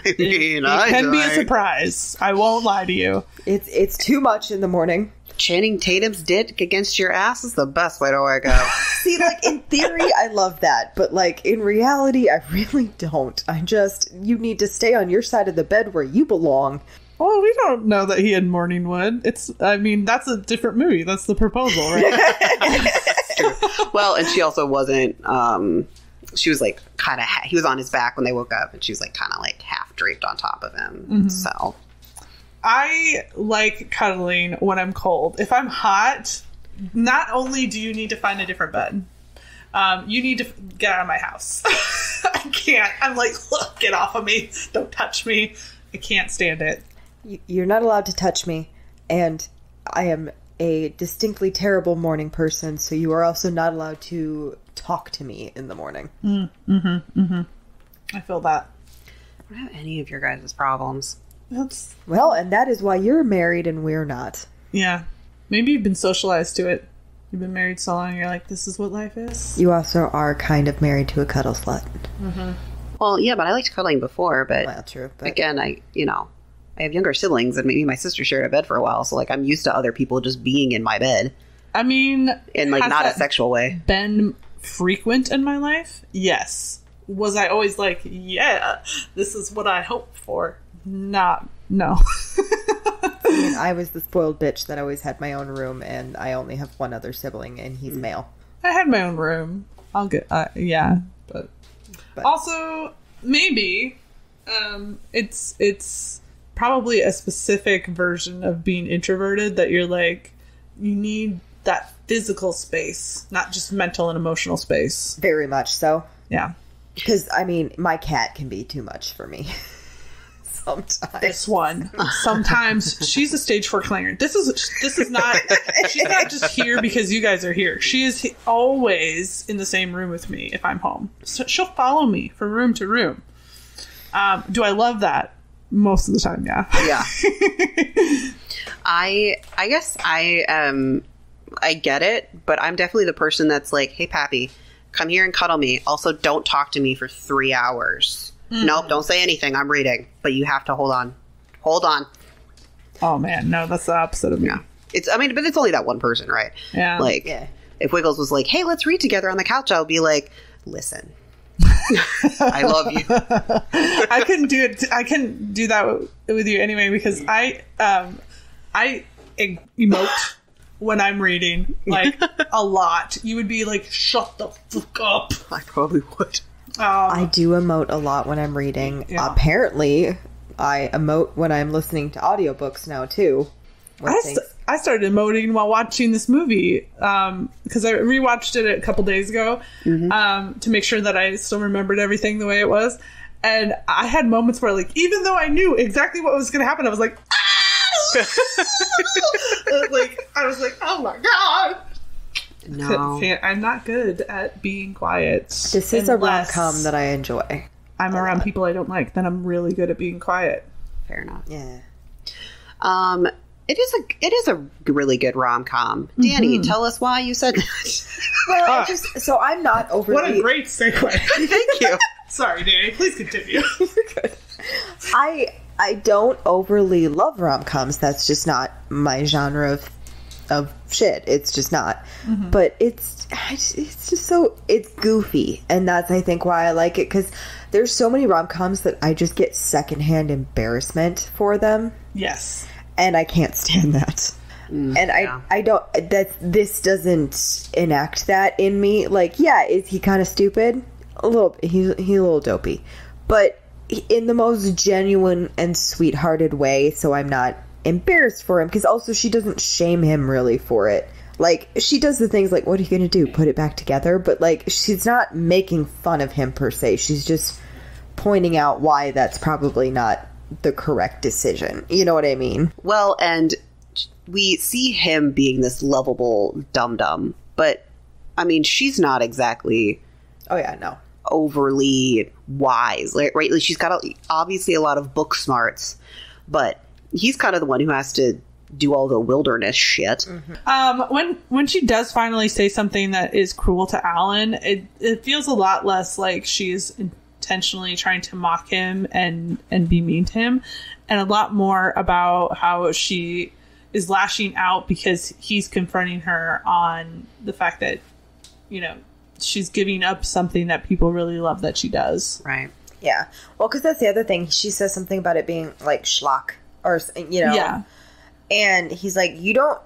I mean, It can be a surprise. I won't lie to you. It's too much in the morning. Channing Tatum's dick against your ass is the best way to wake up. See, like, in theory, I love that, but, like, in reality, I really don't. You need to stay on your side of the bed where you belong. Well, we don't know that he had morning wood. That's a different movie. That's the proposal, right? Well, and she also wasn't. She was like kind of. He was on his back when they woke up, and she was like kind of like half draped on top of him. Mm-hmm. So I like cuddling when I'm cold. If I'm hot, not only do you need to find a different bed, you need to get out of my house. I can't. I'm like, look, get off of me. Don't touch me. I can't stand it. You're not allowed to touch me, and I am a distinctly terrible morning person, so you are also not allowed to talk to me in the morning. I feel that. I don't have any of your guys' problems. That's Well, and that is why you're married and we're not. yeah. Maybe you've been socialized to it. You've been married so long, you're like, this is what life is. You also are kind of married to a cuddle slut. Well, yeah, but I liked cuddling before. But Well, true. But again, I have younger siblings, and maybe my sister shared a bed for a while, so like I'm used to other people just being in my bed I mean, in like has not a that sexual way. been frequent in my life? Yes. Was I always like, yeah, this is what I hope for? No. I was the spoiled bitch that always had my own room, and I only have one other sibling, and he's male. I had my own room. I'll get, yeah, but also maybe it's probably a specific version of being introverted that you're like, you need that physical space, not just mental and emotional space. Very much so. Yeah. Because, my cat can be too much for me. Sometimes. This one. Sometimes she's a stage 4 clanger. This is not, she's not just here because you guys are here. She is always in the same room with me if I'm home. So she'll follow me from room to room. Do I love that? Most of the time, yeah. Yeah. I guess I get it, but I'm definitely the person that's like, hey, Pappy, come here and cuddle me. Also, don't talk to me for 3 hours. Nope, don't say anything. I'm reading. But you have to hold on. Hold on. Oh man, no, that's the opposite of me. Yeah. But it's only that one person, right? Yeah. Like, Yeah. if Wiggles was like, hey, let's read together on the couch, I would be like, listen. I love you. I couldn't do it. I couldn't do that with you anyway because I emote when I'm reading, like, a lot. You would be like, shut the fuck up. I probably would. I do emote a lot when I'm reading. Yeah. Apparently, I emote when I'm listening to audiobooks now, too. I started emoting while watching this movie because I rewatched it a couple days ago to make sure that I still remembered everything the way it was. And I had moments where, like, even though I knew exactly what was going to happen, I was like, ah! Like, I was like, oh my God. No. I'm not good at being quiet. This is a rom-com that I enjoy. I'm around people I don't like, then I'm really good at being quiet. Fair enough. Yeah. It is a really good rom-com. Danny, tell us why you said that. Well, so I'm not overly... What a great segue. Thank you. Sorry, Danny. Please continue. I don't overly love rom-coms. That's just not my genre of shit. It's just not. But it's just so... It's goofy. And that's, I think, why I like it. Because there's so many rom-coms that I just get secondhand embarrassment for them. Yes. And I can't stand that. And I don't... This doesn't enact that in me. Like, yeah, is he kind of stupid? A little. He's a little dopey. But in the most genuine and sweethearted way, so I'm not embarrassed for him. Because also she doesn't shame him really for it. Like, she does the things like, what are you going to do? Put it back together? But, like, she's not making fun of him per se. She's just pointing out why that's probably not the correct decision. You know what I mean? Well, and we see him being this lovable dum-dum, but, I mean, she's not exactly... Oh, yeah, no. Overly wise, right? Like, she's got obviously a lot of book smarts, but he's kind of the one who has to do all the wilderness shit. When she does finally say something that is cruel to Alan, it feels a lot less like she's intentionally trying to mock him and be mean to him, and a lot more about how she is lashing out because he's confronting her on the fact that, you know, she's giving up something that people really love that she does. Right. Yeah. Well, because that's the other thing. She says something about it being like schlock or, you know. Yeah. And he's like, you don't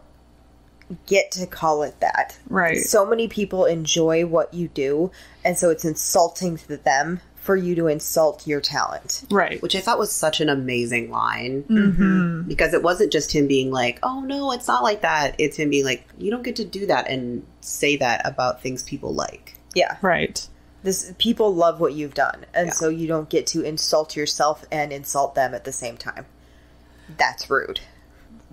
get to call it that. Right. So many people enjoy what you do. And so it's insulting to them for you to insult your talent. Right. Which I thought was such an amazing line. Because it wasn't just him being like, oh, no, it's not like that. It's him being like, you don't get to do that and say that about things people like. Yeah. Right. People love what you've done. And so you don't get to insult yourself and insult them at the same time. That's rude.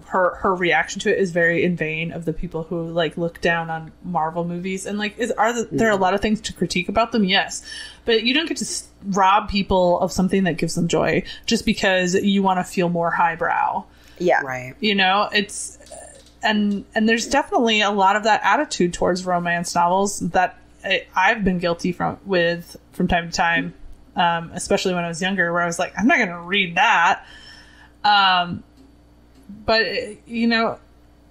Her reaction to it is very in vain of the people who like look down on Marvel movies and like there are a lot of things to critique about them, yes, but you don't get to rob people of something that gives them joy just because you want to feel more highbrow. Yeah, right. You know, it's and there's definitely a lot of that attitude towards romance novels that I've been guilty from time to time, especially when I was younger, where I was like, I'm not going to read that. But, you know,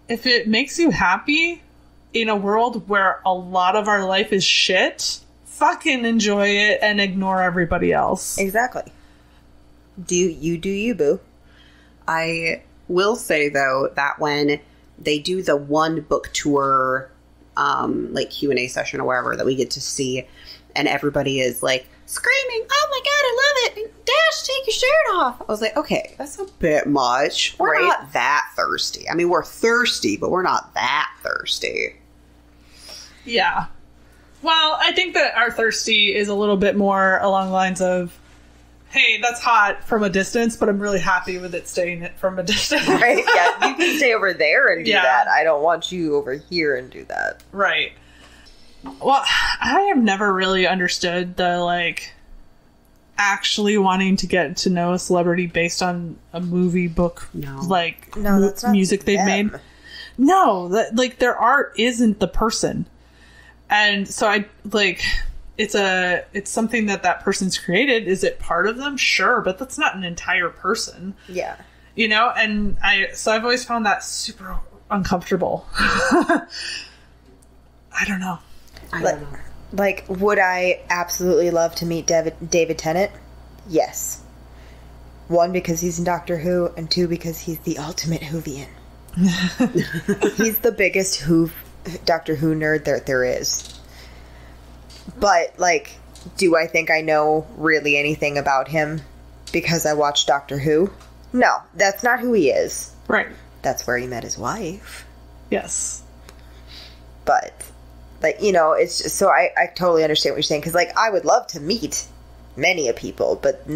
if it makes you happy in a world where a lot of our life is shit, fucking enjoy it and ignore everybody else. Exactly. Do you, boo. I will say, though, that when they do the one book tour, like Q&A session or wherever that we get to see, and everybody is like screaming, oh my God, I love it. Dash, take your shirt off. I was like, okay, that's a bit much. We're not that thirsty. I mean, we're thirsty, but we're not that thirsty. Yeah. Well, I think that our thirsty is a little bit more along the lines of, hey, that's hot from a distance, but I'm really happy with it staying from a distance. Right? Yeah, you can stay over there and do that. I don't want you over here and do that. Right. Well, I have never really understood the, like, actually wanting to get to know a celebrity based on a movie, book, that's not music they've made. No, like, their art isn't the person. And so it's something that person's created. Is it part of them? Sure, but that's not an entire person. Yeah. You know, and I've always found that super uncomfortable. I don't know. Like, would I absolutely love to meet David Tennant? Yes. 1, because he's in Doctor Who, and 2, because he's the ultimate Whovian. He's the biggest Doctor Who nerd there is. But, like, do I think I know really anything about him because I watched Doctor Who? No, that's not who he is. Right. That's where he met his wife. Yes. But, like, you know, it's just, so I totally understand what you're saying. Because, like, I would love to meet many a people, but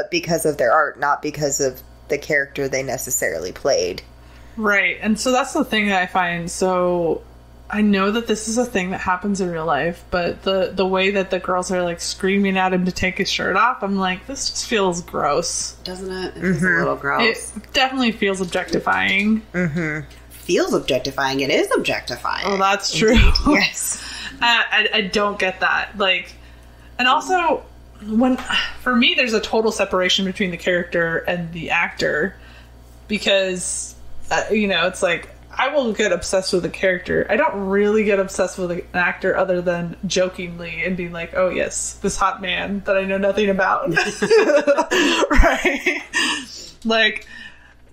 because of their art, not because of the character they necessarily played. Right. And so that's the thing that I find. So I know that this is a thing that happens in real life, but the way that the girls are like screaming at him to take his shirt off, I'm like, this just feels gross. Doesn't it? It feels a little gross. It definitely feels objectifying. Mm-hmm. Feels objectifying. It is objectifying. Oh, that's true. Yes. I don't get that. Like, and also, for me, there's a total separation between the character and the actor, because, you know, it's like, I will get obsessed with a character. I don't really get obsessed with an actor other than jokingly and being like, oh yes, this hot man that I know nothing about. Right? Like,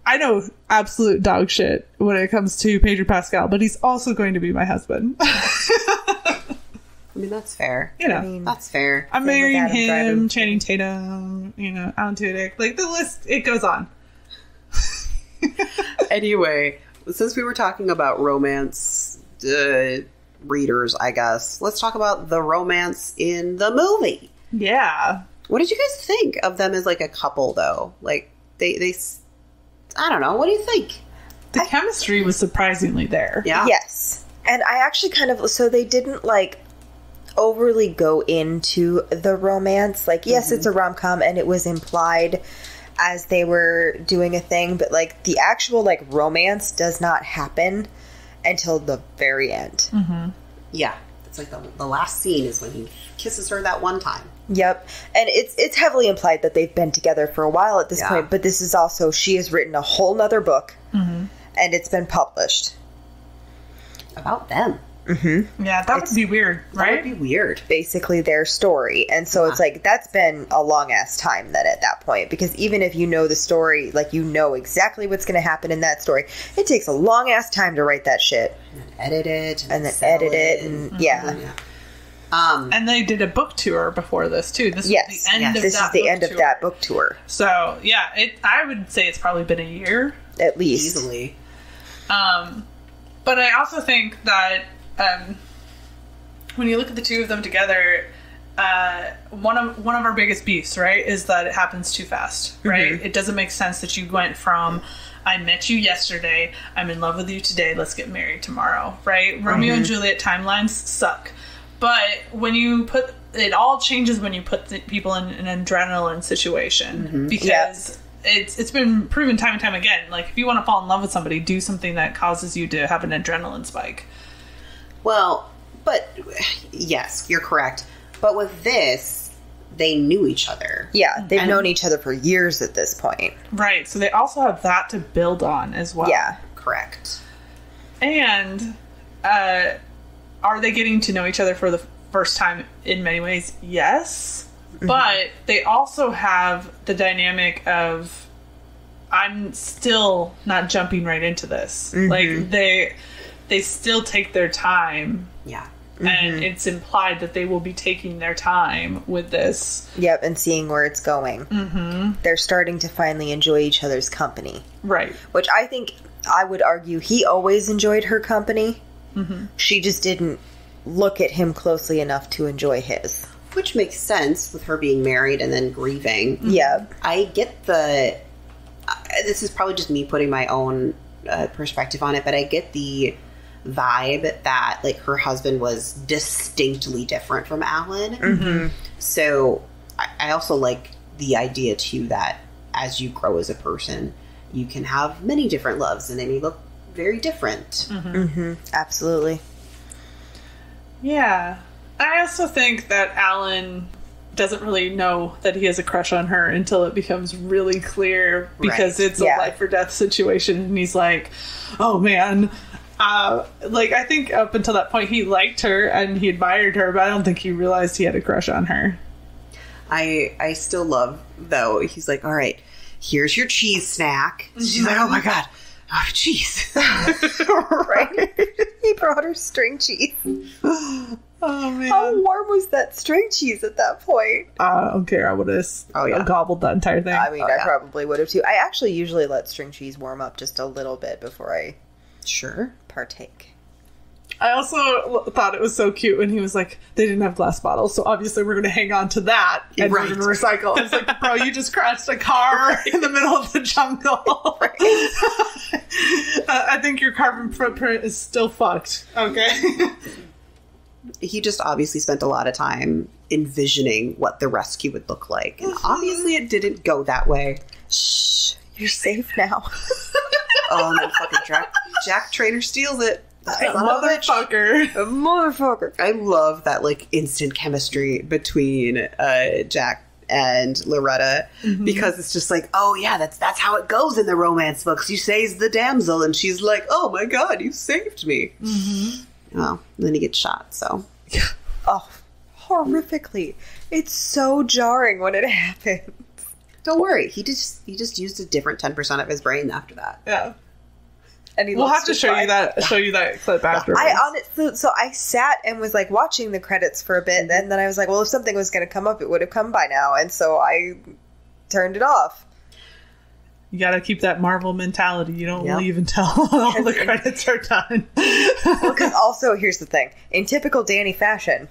I know absolute dog shit when it comes to Pedro Pascal, but he's also going to be my husband. I mean, that's fair. You know, that's fair. I'm marrying him, Channing Tatum, you know, Alan Tudyk. Like, the list, it goes on. Anyway, since we were talking about romance readers, I guess, let's talk about the romance in the movie. Yeah. What did you guys think of them as, like, a couple, though? Like, they I don't know. What do you think? The chemistry was surprisingly there. Yeah. Yes. And I actually kind of, so they didn't, like, overly go into the romance. Like, yes, it's a rom-com, and it was implied as they were doing a thing, but, like, the actual, like, romance does not happen until the very end. Mm-hmm. Yeah. It's like the last scene is when he kisses her that one time. Yep. And it's heavily implied that they've been together for a while at this point, but this is also, she has written a whole nother book, and it's been published. About them. Mm-hmm. Yeah, that would be weird, right? That would be weird. Basically their story. And so it's like, that's been a long-ass time then at that point. Because even if you know the story, like, you know exactly what's going to happen in that story, it takes a long-ass time to write that shit. And edit it. And then edit it. And yeah. And they did a book tour before this, too. This was the end of this that is the book end of tour. that book tour. So, yeah, I would say it's probably been a year. At least. Easily. But I also think that when you look at the two of them together, one of our biggest beefs, right, is that it happens too fast, right? It doesn't make sense that you went from, I met you yesterday, I'm in love with you today, let's get married tomorrow, right? Romeo and Juliet timelines suck. But when you put, it all changes when you put people in an adrenaline situation, because it's been proven time and time again. Like, if you want to fall in love with somebody, do something that causes you to have an adrenaline spike. Well, but yes, you're correct. But with this, they knew each other. Yeah, they've known each other for years at this point. Right, so they also have that to build on as well. Yeah. Correct. And are they getting to know each other for the first time in many ways? Yes. But they also have the dynamic of, I'm still not jumping right into this. Like, they still take their time. Yeah. And it's implied that they will be taking their time with this. Yep, and seeing where it's going. They're starting to finally enjoy each other's company. Right. Which I think, I would argue, he always enjoyed her company. She just didn't look at him closely enough to enjoy his. Which makes sense with her being married and then grieving. Yeah. I get the... this is probably just me putting my own perspective on it, but I get the vibe that, like, her husband was distinctly different from Alan. So I also like the idea, too, that as you grow as a person, you can have many different loves, and they may look very different. Absolutely. Yeah. I also think that Alan doesn't really know that he has a crush on her until it becomes really clear, because it's a life or death situation, and he's like, oh man. Like, I think up until that point he liked her and he admired her, but I don't think he realized he had a crush on her. I still love, though, he's like, all right, here's your cheese snack. She's like, oh my god, Oh, jeez. Right? He brought her string cheese. Oh, man. How warm was that string cheese at that point? I don't care. I would have gobbled that entire thing. I mean, I probably would have too. I actually usually let string cheese warm up just a little bit before I partake. I also thought it was so cute when he was like, they didn't have glass bottles, so obviously we're going to hang on to that and we're going to recycle. I was like, bro, you just crashed a car in the middle of the jungle. I think your carbon footprint is still fucked. Okay. He just obviously spent a lot of time envisioning what the rescue would look like. And obviously it didn't go that way. Shh, you're safe now. Oh, no, fucking Jack Trainer steals it. Motherfucker. I love that, like, instant chemistry between Jack and Loretta, because it's just like, oh yeah, that's how it goes in the romance books. You save the damsel, and she's like, oh my god, you saved me. Oh, and then he gets shot. So, oh, horrifically, it's so jarring when it happens. Don't worry, he just used a different 10% of his brain after that. Yeah. And we'll have to show you that clip after. So I sat and was like watching the credits for a bit, and then I was like, well, if something was going to come up, it would have come by now, and so I turned it off. You got to keep that Marvel mentality. You don't leave until all the credits are done. Well, because also, here's the thing: in typical Danny fashion,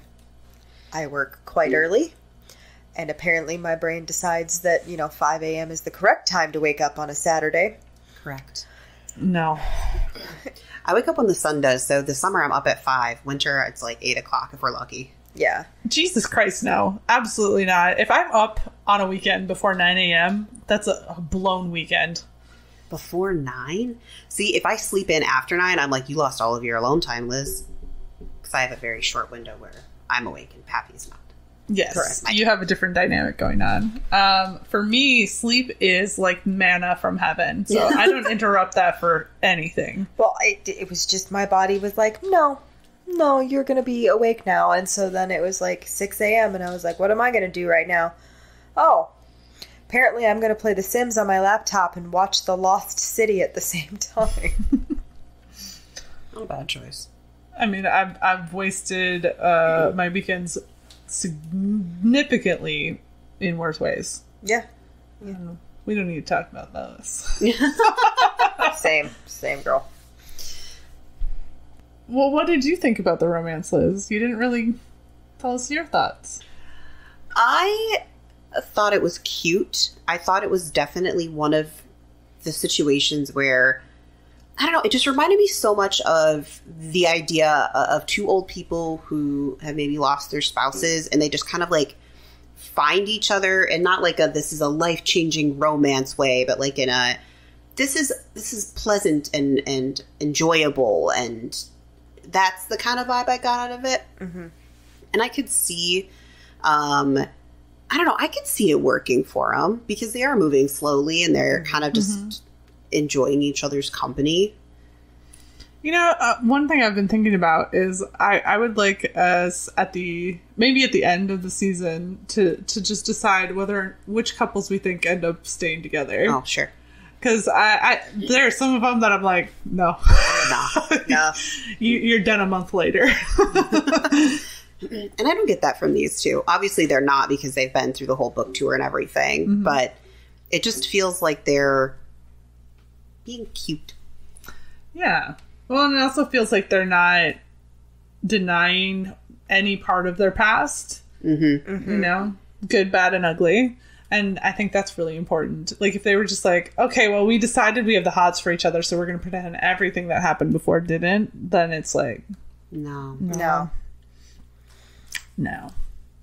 I work quite early, and apparently my brain decides that 5 a.m. is the correct time to wake up on a Saturday. Correct. No. I wake up when the sun does, so the summer I'm up at 5. Winter, it's like 8 o'clock if we're lucky. Yeah. Jesus Christ, no. Absolutely not. If I'm up on a weekend before 9 a.m., that's a blown weekend. Before 9? See, if I sleep in after 9, I'm like, you lost all of your alone time, Liz. Because I have a very short window where I'm awake and Pappy's not. Yes, correct. You have a different dynamic going on. For me, sleep is like manna from heaven, so I don't interrupt that for anything. Well, it was just my body was like, no, you're going to be awake now. And so then it was like 6 a.m. and I was like, what am I going to do right now? Oh, apparently I'm going to play The Sims on my laptop and watch The Lost City at the same time. Not a bad choice. I mean, I've wasted my weekends significantly in worse ways. Yeah. We don't need to talk about those. Same girl. Well, what did you think about the romance, Liz? You didn't really tell us your thoughts. I thought it was cute. I thought it was definitely one of the situations where, I don't know, it just reminded me so much of the idea of two old people who have maybe lost their spouses, and they just kind of like find each other, and not like this is a life-changing romance way, but like in a this is pleasant and enjoyable, and that's the kind of vibe I got out of it. And I could see I don't know, I could see it working for them because they are moving slowly and they're kind of just enjoying each other's company. One thing I've been thinking about is I would like us maybe at the end of the season to just decide which couples we think end up staying together. Oh, sure. Because there are some of them that I'm like, no. No. You're done a month later. And I don't get that from these two. Obviously, they're not because they've been through the whole book tour and everything. But it just feels like they're being cute. Yeah. Well, and it also feels like they're not denying any part of their past. Good, bad, and ugly. And I think that's really important. Like, if they were just like, okay, well, we decided we have the hots for each other, so we're going to pretend everything that happened before didn't, then it's like... No.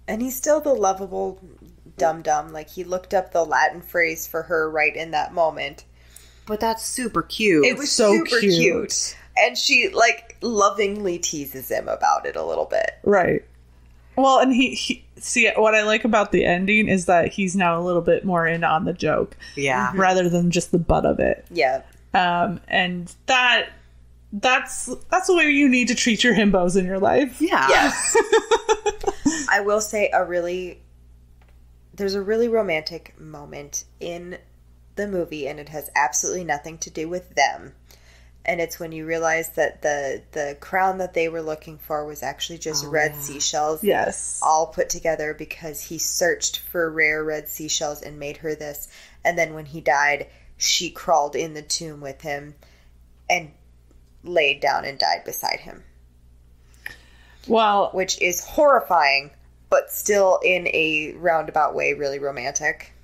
And he's still the lovable dum-dum. Like, he looked up the Latin phrase for her right in that moment. But that's super cute. It was so super cute. And she, like, lovingly teases him about it a little bit. Right. Well, and he see, what I like about the ending is that he's now a little bit more in on the joke. Yeah. Rather than just the butt of it. Yeah. And that's the way you need to treat your himbos in your life. Yeah. Yes. I will say there's a really romantic moment in the movie, and it has absolutely nothing to do with them. And it's when you realize that the crown that they were looking for was actually just red seashells. Yes. All put together because he searched for rare red seashells and made her this. And then when he died, she crawled in the tomb with him and laid down and died beside him. Well, which is horrifying, but still in a roundabout way really romantic.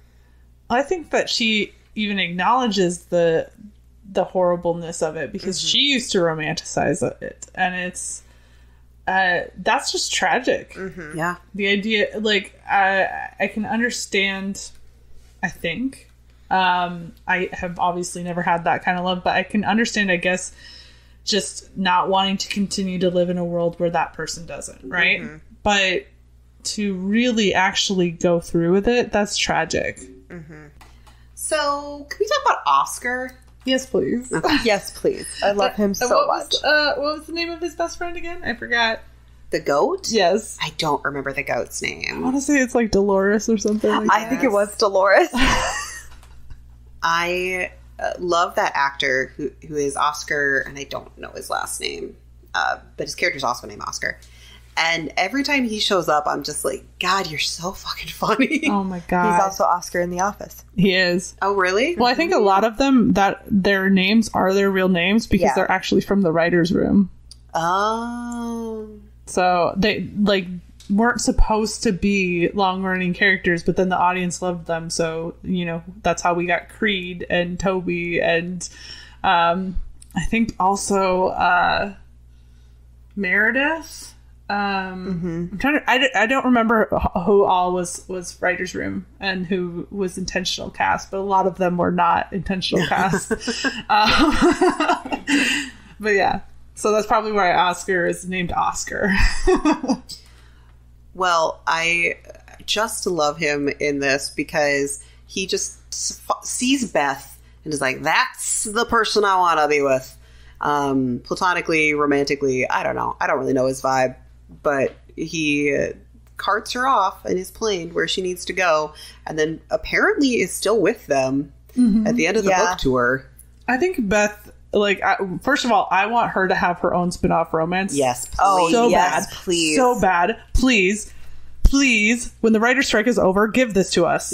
I think that she even acknowledges the horribleness of it because she used to romanticize it, and it's that's just tragic. Yeah, the idea, like, I can understand. I think I have obviously never had that kind of love, but I can understand, I guess, just not wanting to continue to live in a world where that person doesn't, right? But to really actually go through with it, that's tragic. So, can we talk about Oscar? Yes, please. Yes, please. I love him so much. What was the name of his best friend again? I forgot. The goat? Yes. I don't remember the goat's I name. want to say it's like Dolores or something like I that. think it was Dolores. I love that actor who is Oscar, and I don't know his last name, but his character's also named Oscar. And every time he shows up, I'm just like, God, you're so fucking funny. Oh my God. He's also Oscar in The Office. He is. Oh, really? Well, I think a lot of them, that their names are their real names because they're actually from the writer's room. Oh. So they, like, weren't supposed to be long-running characters, but then the audience loved them. So, you know, that's how we got Creed and Toby and I think also Meredith. I'm trying to. I don't remember who all was writer's room and who was intentional cast, but a lot of them were not intentional cast. But yeah, so that's probably why Oscar is named Oscar. Well, I just love him in this because he just sees Beth and is like, "That's the person I want to be with." Platonically, romantically, I don't know. I don't really know his vibe. But he carts her off in his plane where she needs to go, and then apparently is still with them at the end of the book tour. I think Beth, like, first of all, I want her to have her own spin-off romance. Yes, please. Oh, so yes, bad. please. So bad. Please, when the writer's strike is over, give this to us.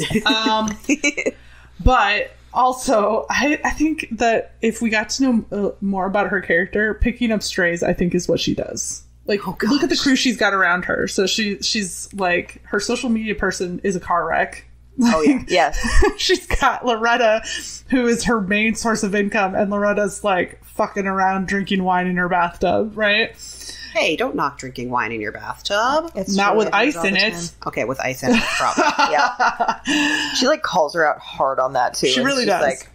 But also, I think that if we got to know more about her character, picking up strays, I think, is what she does. Like, look at the crew she's got around her. So she's like, her social media person is a car wreck. Oh, yeah. Yes. She's got Loretta, who is her main source of income, and Loretta's like fucking around drinking wine in her bathtub, right? Hey, don't knock drinking wine in your bathtub. It's Not true, with I do ice in all the it. time. Okay, with ice in it, probably. Yeah. She, like, calls her out hard on that, too. She and really she's does. like,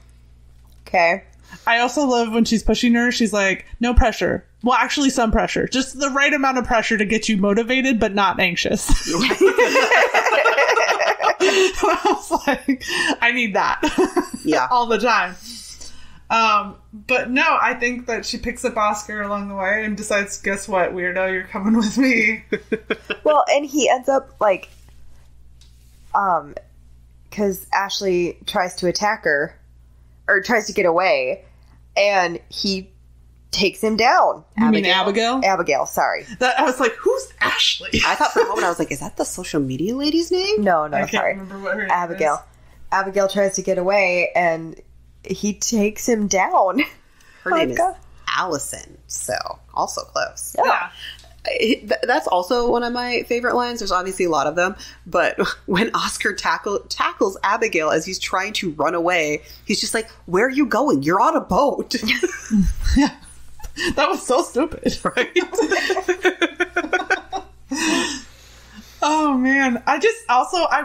okay. I also love when she's pushing her. She's like, no pressure. Well, actually, some pressure. Just the right amount of pressure to get you motivated, but not anxious. I was like, I need that. Yeah. All the time. But no, I think that she picks up Oscar along the way and decides, guess what, weirdo, you're coming with me. Well, and he ends up, like, because Ashley tries to attack her, or tries to get away, and he takes him down. You mean Abigail? Abigail, sorry. I was like, who's Ashley? I thought for a moment, I was like, is that the social media lady's name? No, I can't sorry. remember what her name Abigail. is. Abigail tries to get away, and he takes him down. Her name is Allison, so also close. Yeah. That's also one of my favorite lines. There's obviously a lot of them, but when Oscar tackles Abigail as he's trying to run away, he's just like, "Where are you going? You're on a boat." Yeah. That was so stupid, right? Oh man, I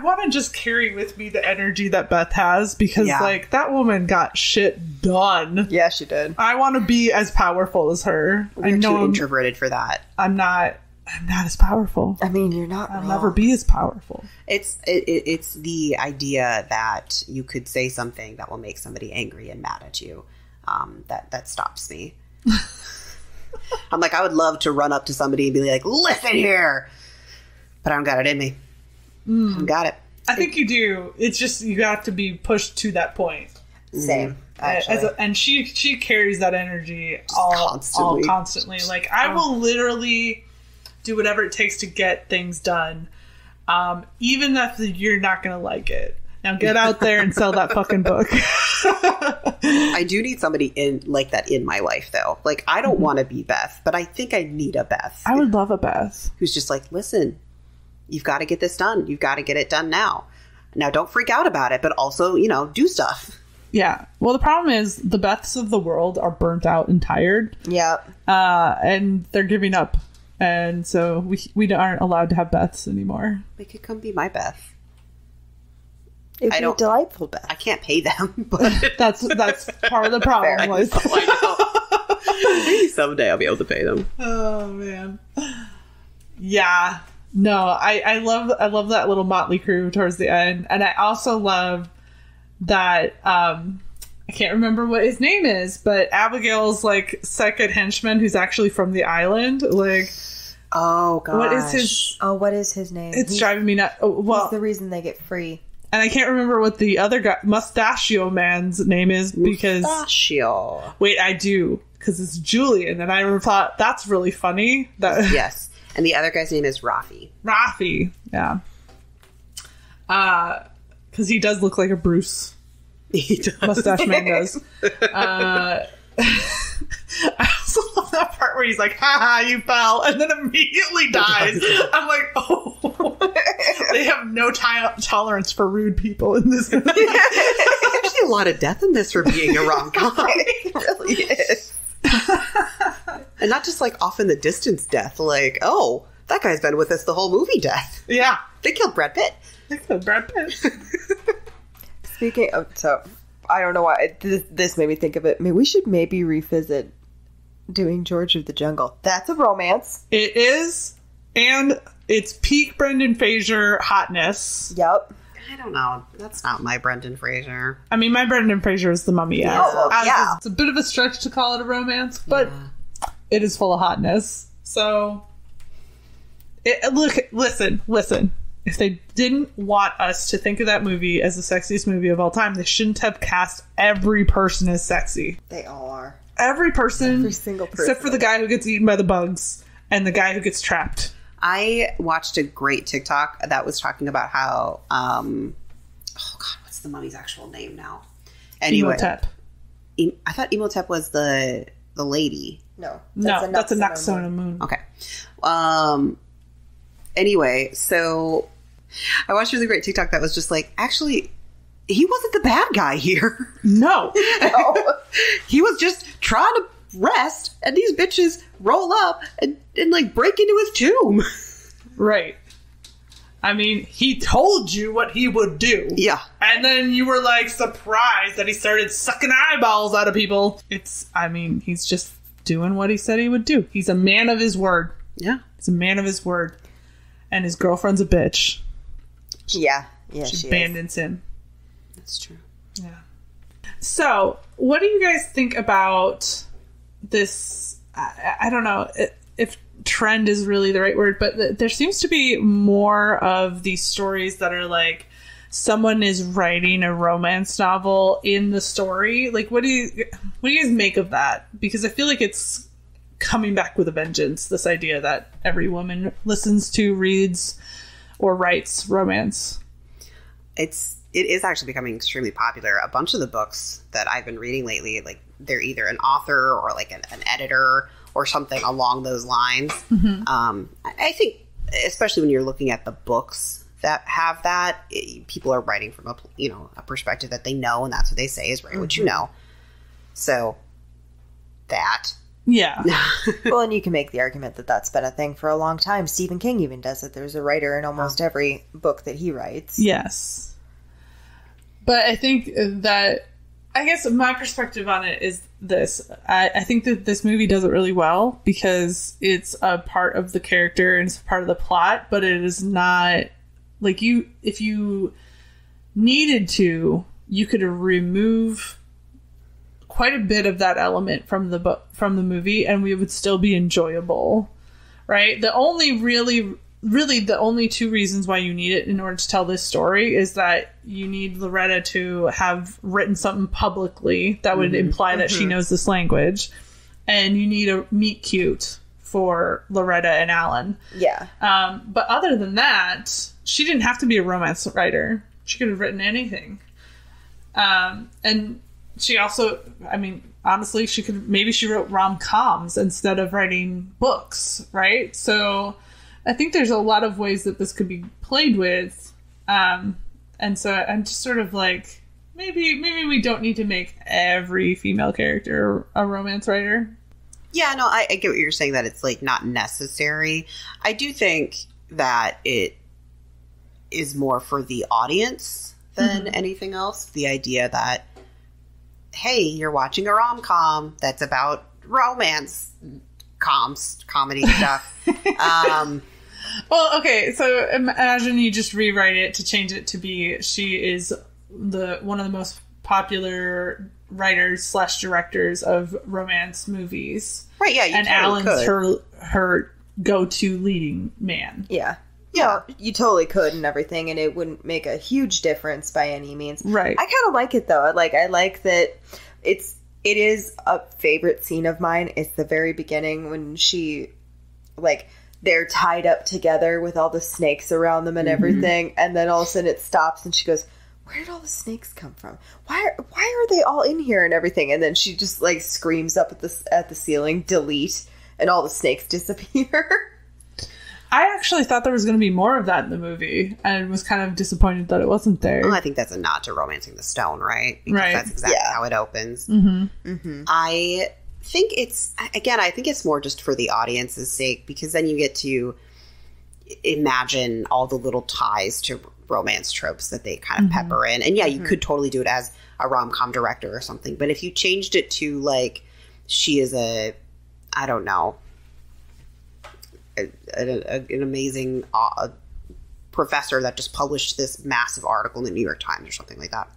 want to just carry with me the energy that Beth has because like that woman got shit done. Yeah, she did. I want to be as powerful as her. You're too introverted for that. I'm not as powerful. I mean, you're not I'll wrong. never be as powerful. It's the idea that you could say something that will make somebody angry and mad at you. That stops me. I'm like, I would love to run up to somebody and be like, "Listen here," but I don't got it in me. I don't got it. I think you do. It's just you have to be pushed to that point. Same. actually. And she carries that energy all constantly. Like, I will literally do whatever it takes to get things done, even if you're not going to like it. Now get out there and sell that fucking book. I do need somebody like that in my life, though. Like, I don't want to be Beth, but I think I need a Beth. I would love a Beth. Who's just like, listen, you've got to get this done. You've got to get it done now. Now, don't freak out about it, but also, do stuff. Yeah. Well, the problem is the Beths of the world are burnt out and tired. Yeah. And they're giving up. And so we aren't allowed to have Beths anymore. They could come be my Beth. It'd be a delightful Beth. I can't pay them, but that's part of the problem. I know. Maybe someday I'll be able to pay them. Oh man. Yeah. No, I love that little motley crew towards the end, and I also love that I can't remember what his name is, but Abigail's like second henchman who's actually from the island. Like, oh gosh, what is his name? It's driving me nuts. Oh, well, he's the reason they get free. And I can't remember what the other guy, Mustachio Man's name is because... Mustachio. Wait, I do. Because it's Julian. And I thought, that's really funny. Yes. And the other guy's name is Rafi. Rafi. Yeah. Because he does look like a Bruce. He does. Mustache Man does. I also love that part where he's like, haha, you fell, and then immediately dies. I'm like, oh. They have no tolerance for rude people in this movie. There's actually a lot of death in this for being a rom-com. It really is. And not just like off in the distance death, like, oh, that guy's been with us the whole movie death. Yeah. They killed Brad Pitt. Speaking of, so, I don't know why, this made me think of it. I mean, we should maybe revisit doing George of the Jungle. That's a romance. It is, and it's peak Brendan Fraser hotness. Yep. I don't know. That's not my Brendan Fraser. I mean, my Brendan Fraser is The Mummy. Yeah. It's a bit of a stretch to call it a romance, but it is full of hotness. So, listen. If they didn't want us to think of that movie as the sexiest movie of all time, they shouldn't have cast every person as sexy. They all are. Every person. Every single person. Except for the guy who gets eaten by the bugs and the guy who gets trapped. I watched a great TikTok that was talking about how, oh God, what's the mummy's actual name now? Anyway, Imhotep. I thought Imhotep was the lady. No, that's a Nux on a moon. Okay. Anyway, so I watched a really great TikTok that was just like, actually, he wasn't the bad guy here. No. He was just trying to rest, and these bitches roll up and like break into his tomb. Right. I mean, he told you what he would do. Yeah. And then you were like surprised that he started sucking eyeballs out of people. He's just doing what he said he would do. He's a man of his word. Yeah. He's a man of his word. And his girlfriend's a bitch. Yeah, she abandons him. That's true. Yeah. So, what do you guys think about this? I don't know if trend is really the right word, but there seems to be more of these stories that are like someone is writing a romance novel in the story. Like, what do you guys make of that? Because I feel like it's coming back with a vengeance, this idea that every woman listens to, reads, or writes romance. It is actually becoming extremely popular. A bunch of the books that I've been reading lately, like, they're either an author or like an editor or something along those lines. Mm-hmm. I think, especially when you're looking at the books that have that, people are writing from a perspective that they know, and that's what they say is write what you know. So that. Yeah. Well, and you can make the argument that that's been a thing for a long time. Stephen King even does it. There's a writer in almost every book that he writes. Yes. But I think that, I guess my perspective on it is this. I think that this movie does it really well because it's a part of the character and it's a part of the plot, but it is not, like, if you needed to, you could remove quite a bit of that element from the movie and we would still be enjoyable, right? The only really really the only two reasons why you need it in order to tell this story is that you need Loretta to have written something publicly that would imply that she knows this language, and you need a meet cute for Loretta and Alan. Yeah. But other than that, she didn't have to be a romance writer. She could have written anything. And she also, I mean, honestly, she wrote rom-coms instead of writing books, right? So I think there's a lot of ways that this could be played with. And so I'm just sort of like, maybe we don't need to make every female character a romance writer. Yeah, no, I get what you're saying, that it's like not necessary. I do think that it is more for the audience than anything else. The idea that, hey, you're watching a rom-com that's about romance comedy stuff. Well, okay, so imagine you just rewrite it to change it to be she is one of the most popular writers / directors of romance movies. Right, yeah, you and totally Alan's could. her go-to leading man. Yeah. Yeah. Well, you totally could and everything, and it wouldn't make a huge difference by any means. Right. I kind of like it, though. I like that it is a favorite scene of mine. It's the very beginning when she, like, they're tied up together with all the snakes around them and everything, and then all of a sudden it stops and she goes, where did all the snakes come from? Why are they all in here and everything? And then she just, like, screams up at the ceiling, delete, and all the snakes disappear. I actually thought there was going to be more of that in the movie and was kind of disappointed that it wasn't there. Well, I think that's a nod to Romancing the Stone, right? Because Right. that's exactly how it opens. I think it's more just for the audience's sake, because then you get to imagine all the little ties to romance tropes that they kind of pepper in. And yeah, you could totally do it as a rom-com director or something. But if you changed it to, like, she is an amazing professor that just published this massive article in the New York Times or something like that,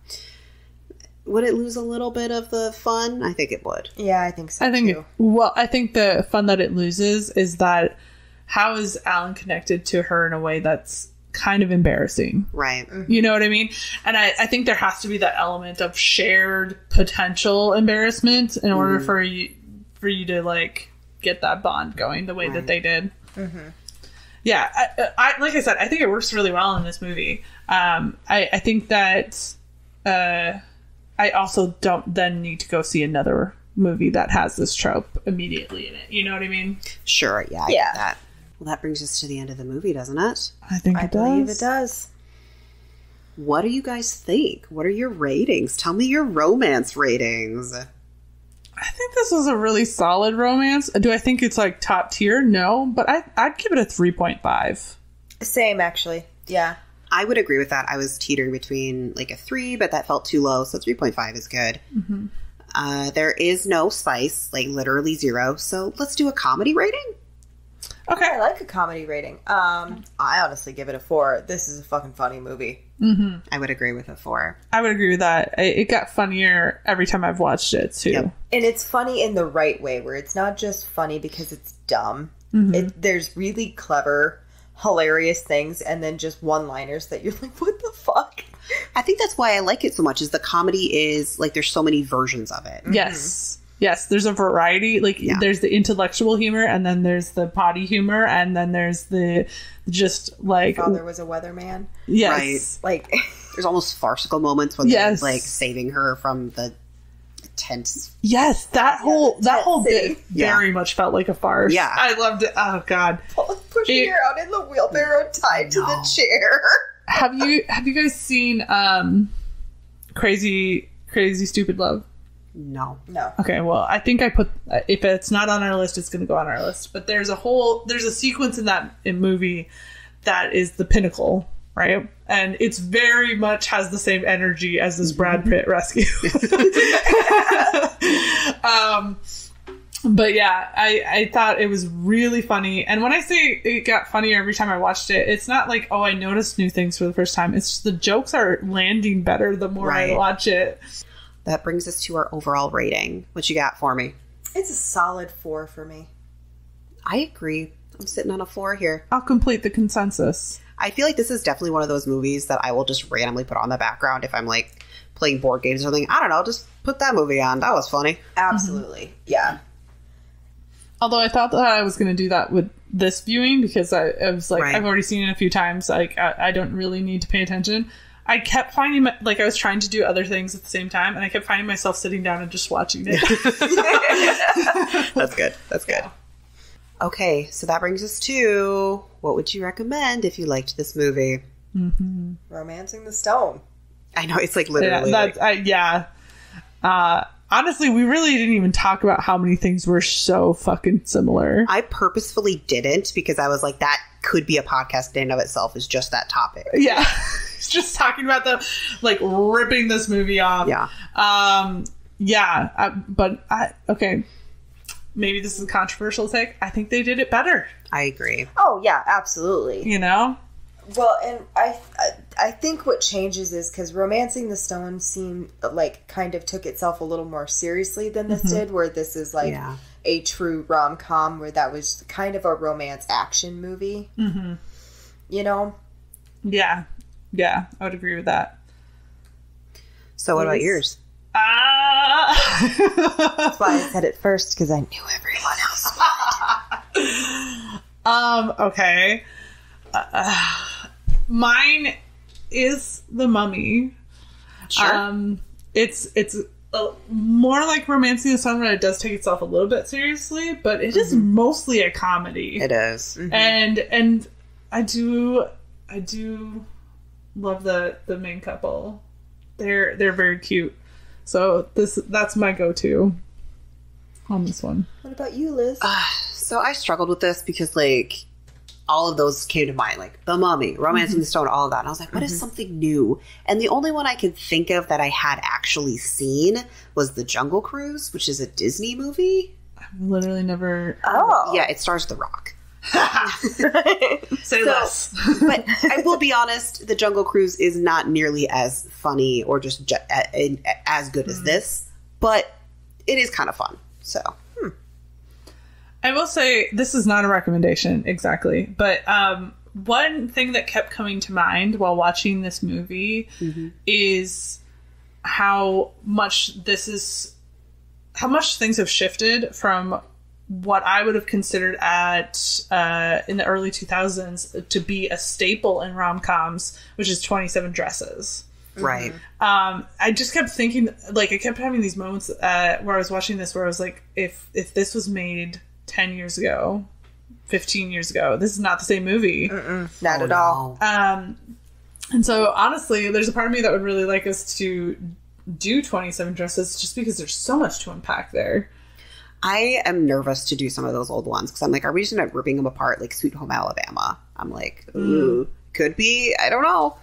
would it lose a little bit of the fun? I think it would. Yeah, I think so, I think too. I think the fun that it loses is that how is Alan connected to her in a way that's kind of embarrassing? Right. You know what I mean? And I think there has to be that element of shared potential embarrassment in order for you to, like, get that bond going the way that they did. Yeah, I like I said, I think it works really well in this movie. I think that I also don't then need to go see another movie that has this trope immediately in it. You know what I mean? Sure, yeah, I get that. Well, that brings us to the end of the movie, doesn't it? I think I believe it does. What do you guys think? What are your ratings? Tell me your romance ratings. I think this was a really solid romance. Do I think it's, like, top tier? No, but I'd give it a 3.5. Same, actually. Yeah. I would agree with that. I was teetering between, like, a 3, but that felt too low, so 3.5 is good. There is no spice, like, literally 0, so let's do a comedy rating. Okay. I like a comedy rating. I honestly give it a 4. This is a fucking funny movie. I would agree with a 4. I would agree with that. It got funnier every time I've watched it, too. Yep. And it's funny in the right way, where it's not just funny because it's dumb. There's really clever, hilarious things, and then just one-liners that you're like, what the fuck? I think that's why I like it so much, is the comedy is, like, there's so many versions of it. Yes. Yes, there's a variety. Like, there's the intellectual humor, and then there's the potty humor, and then there's the just, like... Father was a weatherman. Yes. Right. Like... There's almost farcical moments when they're, like, saving her from the tent. Yes, that whole city. bit very much felt like a farce. Yeah. I loved it. Oh, God. Pushing her out in the wheelbarrow tied to the chair. Have you guys seen Crazy Stupid Love? No. Okay, well, I think I put, if it's not on our list, it's going to go on our list. But there's a sequence in that movie that is the pinnacle, right? And it's very much has the same energy as this Brad Pitt rescue. But yeah, I thought it was really funny. And when I say it got funnier every time I watched it, it's not like, oh, I noticed new things for the first time. It's just the jokes are landing better the more I watch it. That brings us to our overall rating. What you got for me? It's a solid 4 for me. I agree. I'm sitting on a floor here. I'll complete the consensus. I feel like this is definitely one of those movies that I will just randomly put on the background if I'm like playing board games or something. I don't know, just put that movie on. That was funny. Absolutely. Yeah. Although I thought that I was going to do that with this viewing because I was like, Right. I've already seen it a few times. Like, I don't really need to pay attention. I kept finding, like, I was trying to do other things at the same time, and I kept finding myself sitting down and just watching it. That's good. That's good. Yeah. Okay, so that brings us to what would you recommend if you liked this movie? Romancing the Stone. I know, it's like literally. Honestly, we really didn't even talk about how many things were so fucking similar. I purposefully didn't because I was like, that could be a podcast in and of itself, is just that topic. Yeah. Just talking about them, like, ripping this movie off. Yeah. Okay. Maybe this is a controversial take. I think they did it better. I agree. Oh, yeah, absolutely. You know? Well, and I think what changes is because Romancing the Stone seemed like kind of took itself a little more seriously than this did, where this is like a true rom-com where that was kind of a romance action movie. Mm-hmm. You know? Yeah. Yeah, I would agree with that. So what about yours? That's why I said it first, because I knew everyone else would. Okay. Mine is The Mummy. Sure. It's more like Romancing the Stone, where it does take itself a little bit seriously, but it is mostly a comedy. It is. Mm-hmm. And I do love the main couple. They're very cute. So that's my go-to on this one. What about you, Liz? So I struggled with this because, like, all of those came to mind, like The Mummy, Romancing the Stone, all of that. And I was like, what is something new? And the only one I could think of that I had actually seen was The Jungle Cruise, which is a Disney movie. I've literally never... Yeah, it stars The Rock. Say less. But I will be honest, The Jungle Cruise is not nearly as funny or just as good as this, but it is kind of fun. So, I will say this is not a recommendation exactly, but one thing that kept coming to mind while watching this movie is how much things have shifted from what I would have considered in the early 2000s to be a staple in rom-coms, which is 27 Dresses. right. I just kept thinking, like, I kept having these moments where I was watching this where I was like, if this was made 10 years ago, 15 years ago, this is not the same movie. Not at all. And so, honestly, there's a part of me that would really like us to do 27 Dresses just because there's so much to unpack there. I am nervous to do some of those old ones because I'm like, are we just not ripping them apart like Sweet Home Alabama? I'm like, ooh, could be. I don't know.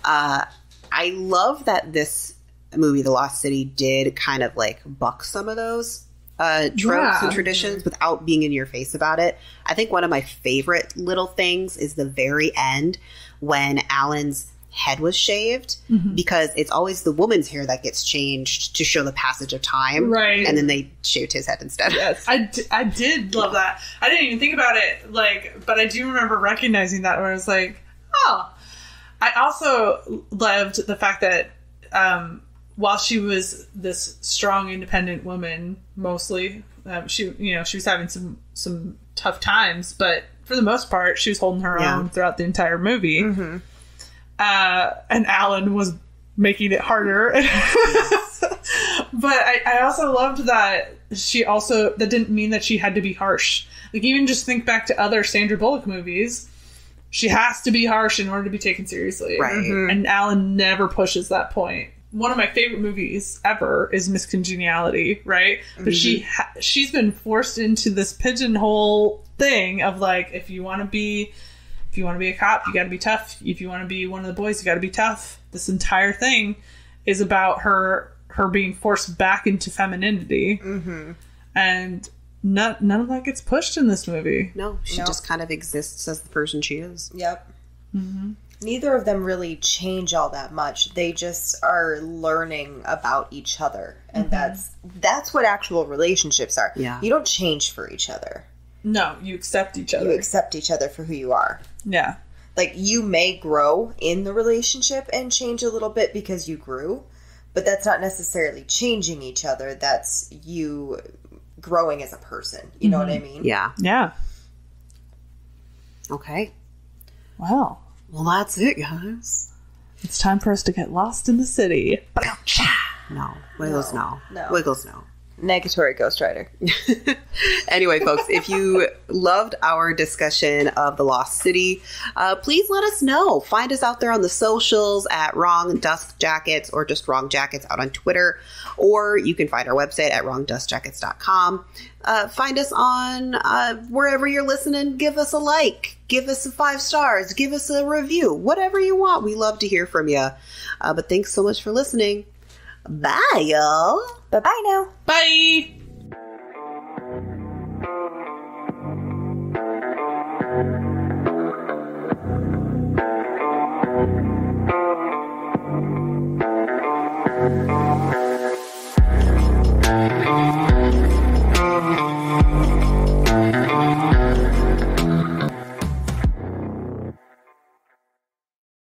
I love that this movie, The Lost City, did kind of like buck some of those tropes and traditions without being in your face about it. I think one of my favorite little things is the very end when Alan's head was shaved, because it's always the woman's hair that gets changed to show the passage of time, right? And then they shaved his head instead. Yes, I did love that. I didn't even think about it, like, but I do remember recognizing that where I was like, oh. I also loved the fact that while she was this strong, independent woman, mostly she was having some tough times, but for the most part, she was holding her own throughout the entire movie. And Alan was making it harder. But I also loved that that didn't mean that she had to be harsh. Like, even just think back to other Sandra Bullock movies. She has to be harsh in order to be taken seriously. Right. And Alan never pushes that point. One of my favorite movies ever is Miss Congeniality, right? But she's been forced into this pigeonhole thing of, like, if you want to be a cop, you got to be tough. If you want to be one of the boys, you got to be tough. This entire thing is about her being forced back into femininity. And none of that gets pushed in this movie. No, she just kind of exists as the person she is. Yep. Neither of them really change all that much. They just are learning about each other. And that's what actual relationships are. Yeah. You don't change for each other. No, you accept each other. You accept each other for who you are. Yeah. Like, you may grow in the relationship and change a little bit because you grew, but that's not necessarily changing each other. That's you growing as a person. You know what I mean? Yeah. Yeah. Okay. Wow. Well, that's it, guys. It's time for us to get lost in the city. No. Wiggles, no. No. Wiggles, no. Negatory Ghost Rider. Anyway, folks, if you loved our discussion of The Lost City, please let us know. Find us out there on the socials at Wrong Dust Jackets or just Wrong Jackets out on Twitter. Or you can find our website at wrongdustjackets.com. Find us on wherever you're listening. Give us a like. Give us 5 stars. Give us a review. Whatever you want. We love to hear from you. But thanks so much for listening. Bye, y'all. Bye-bye now. Bye! Thank you.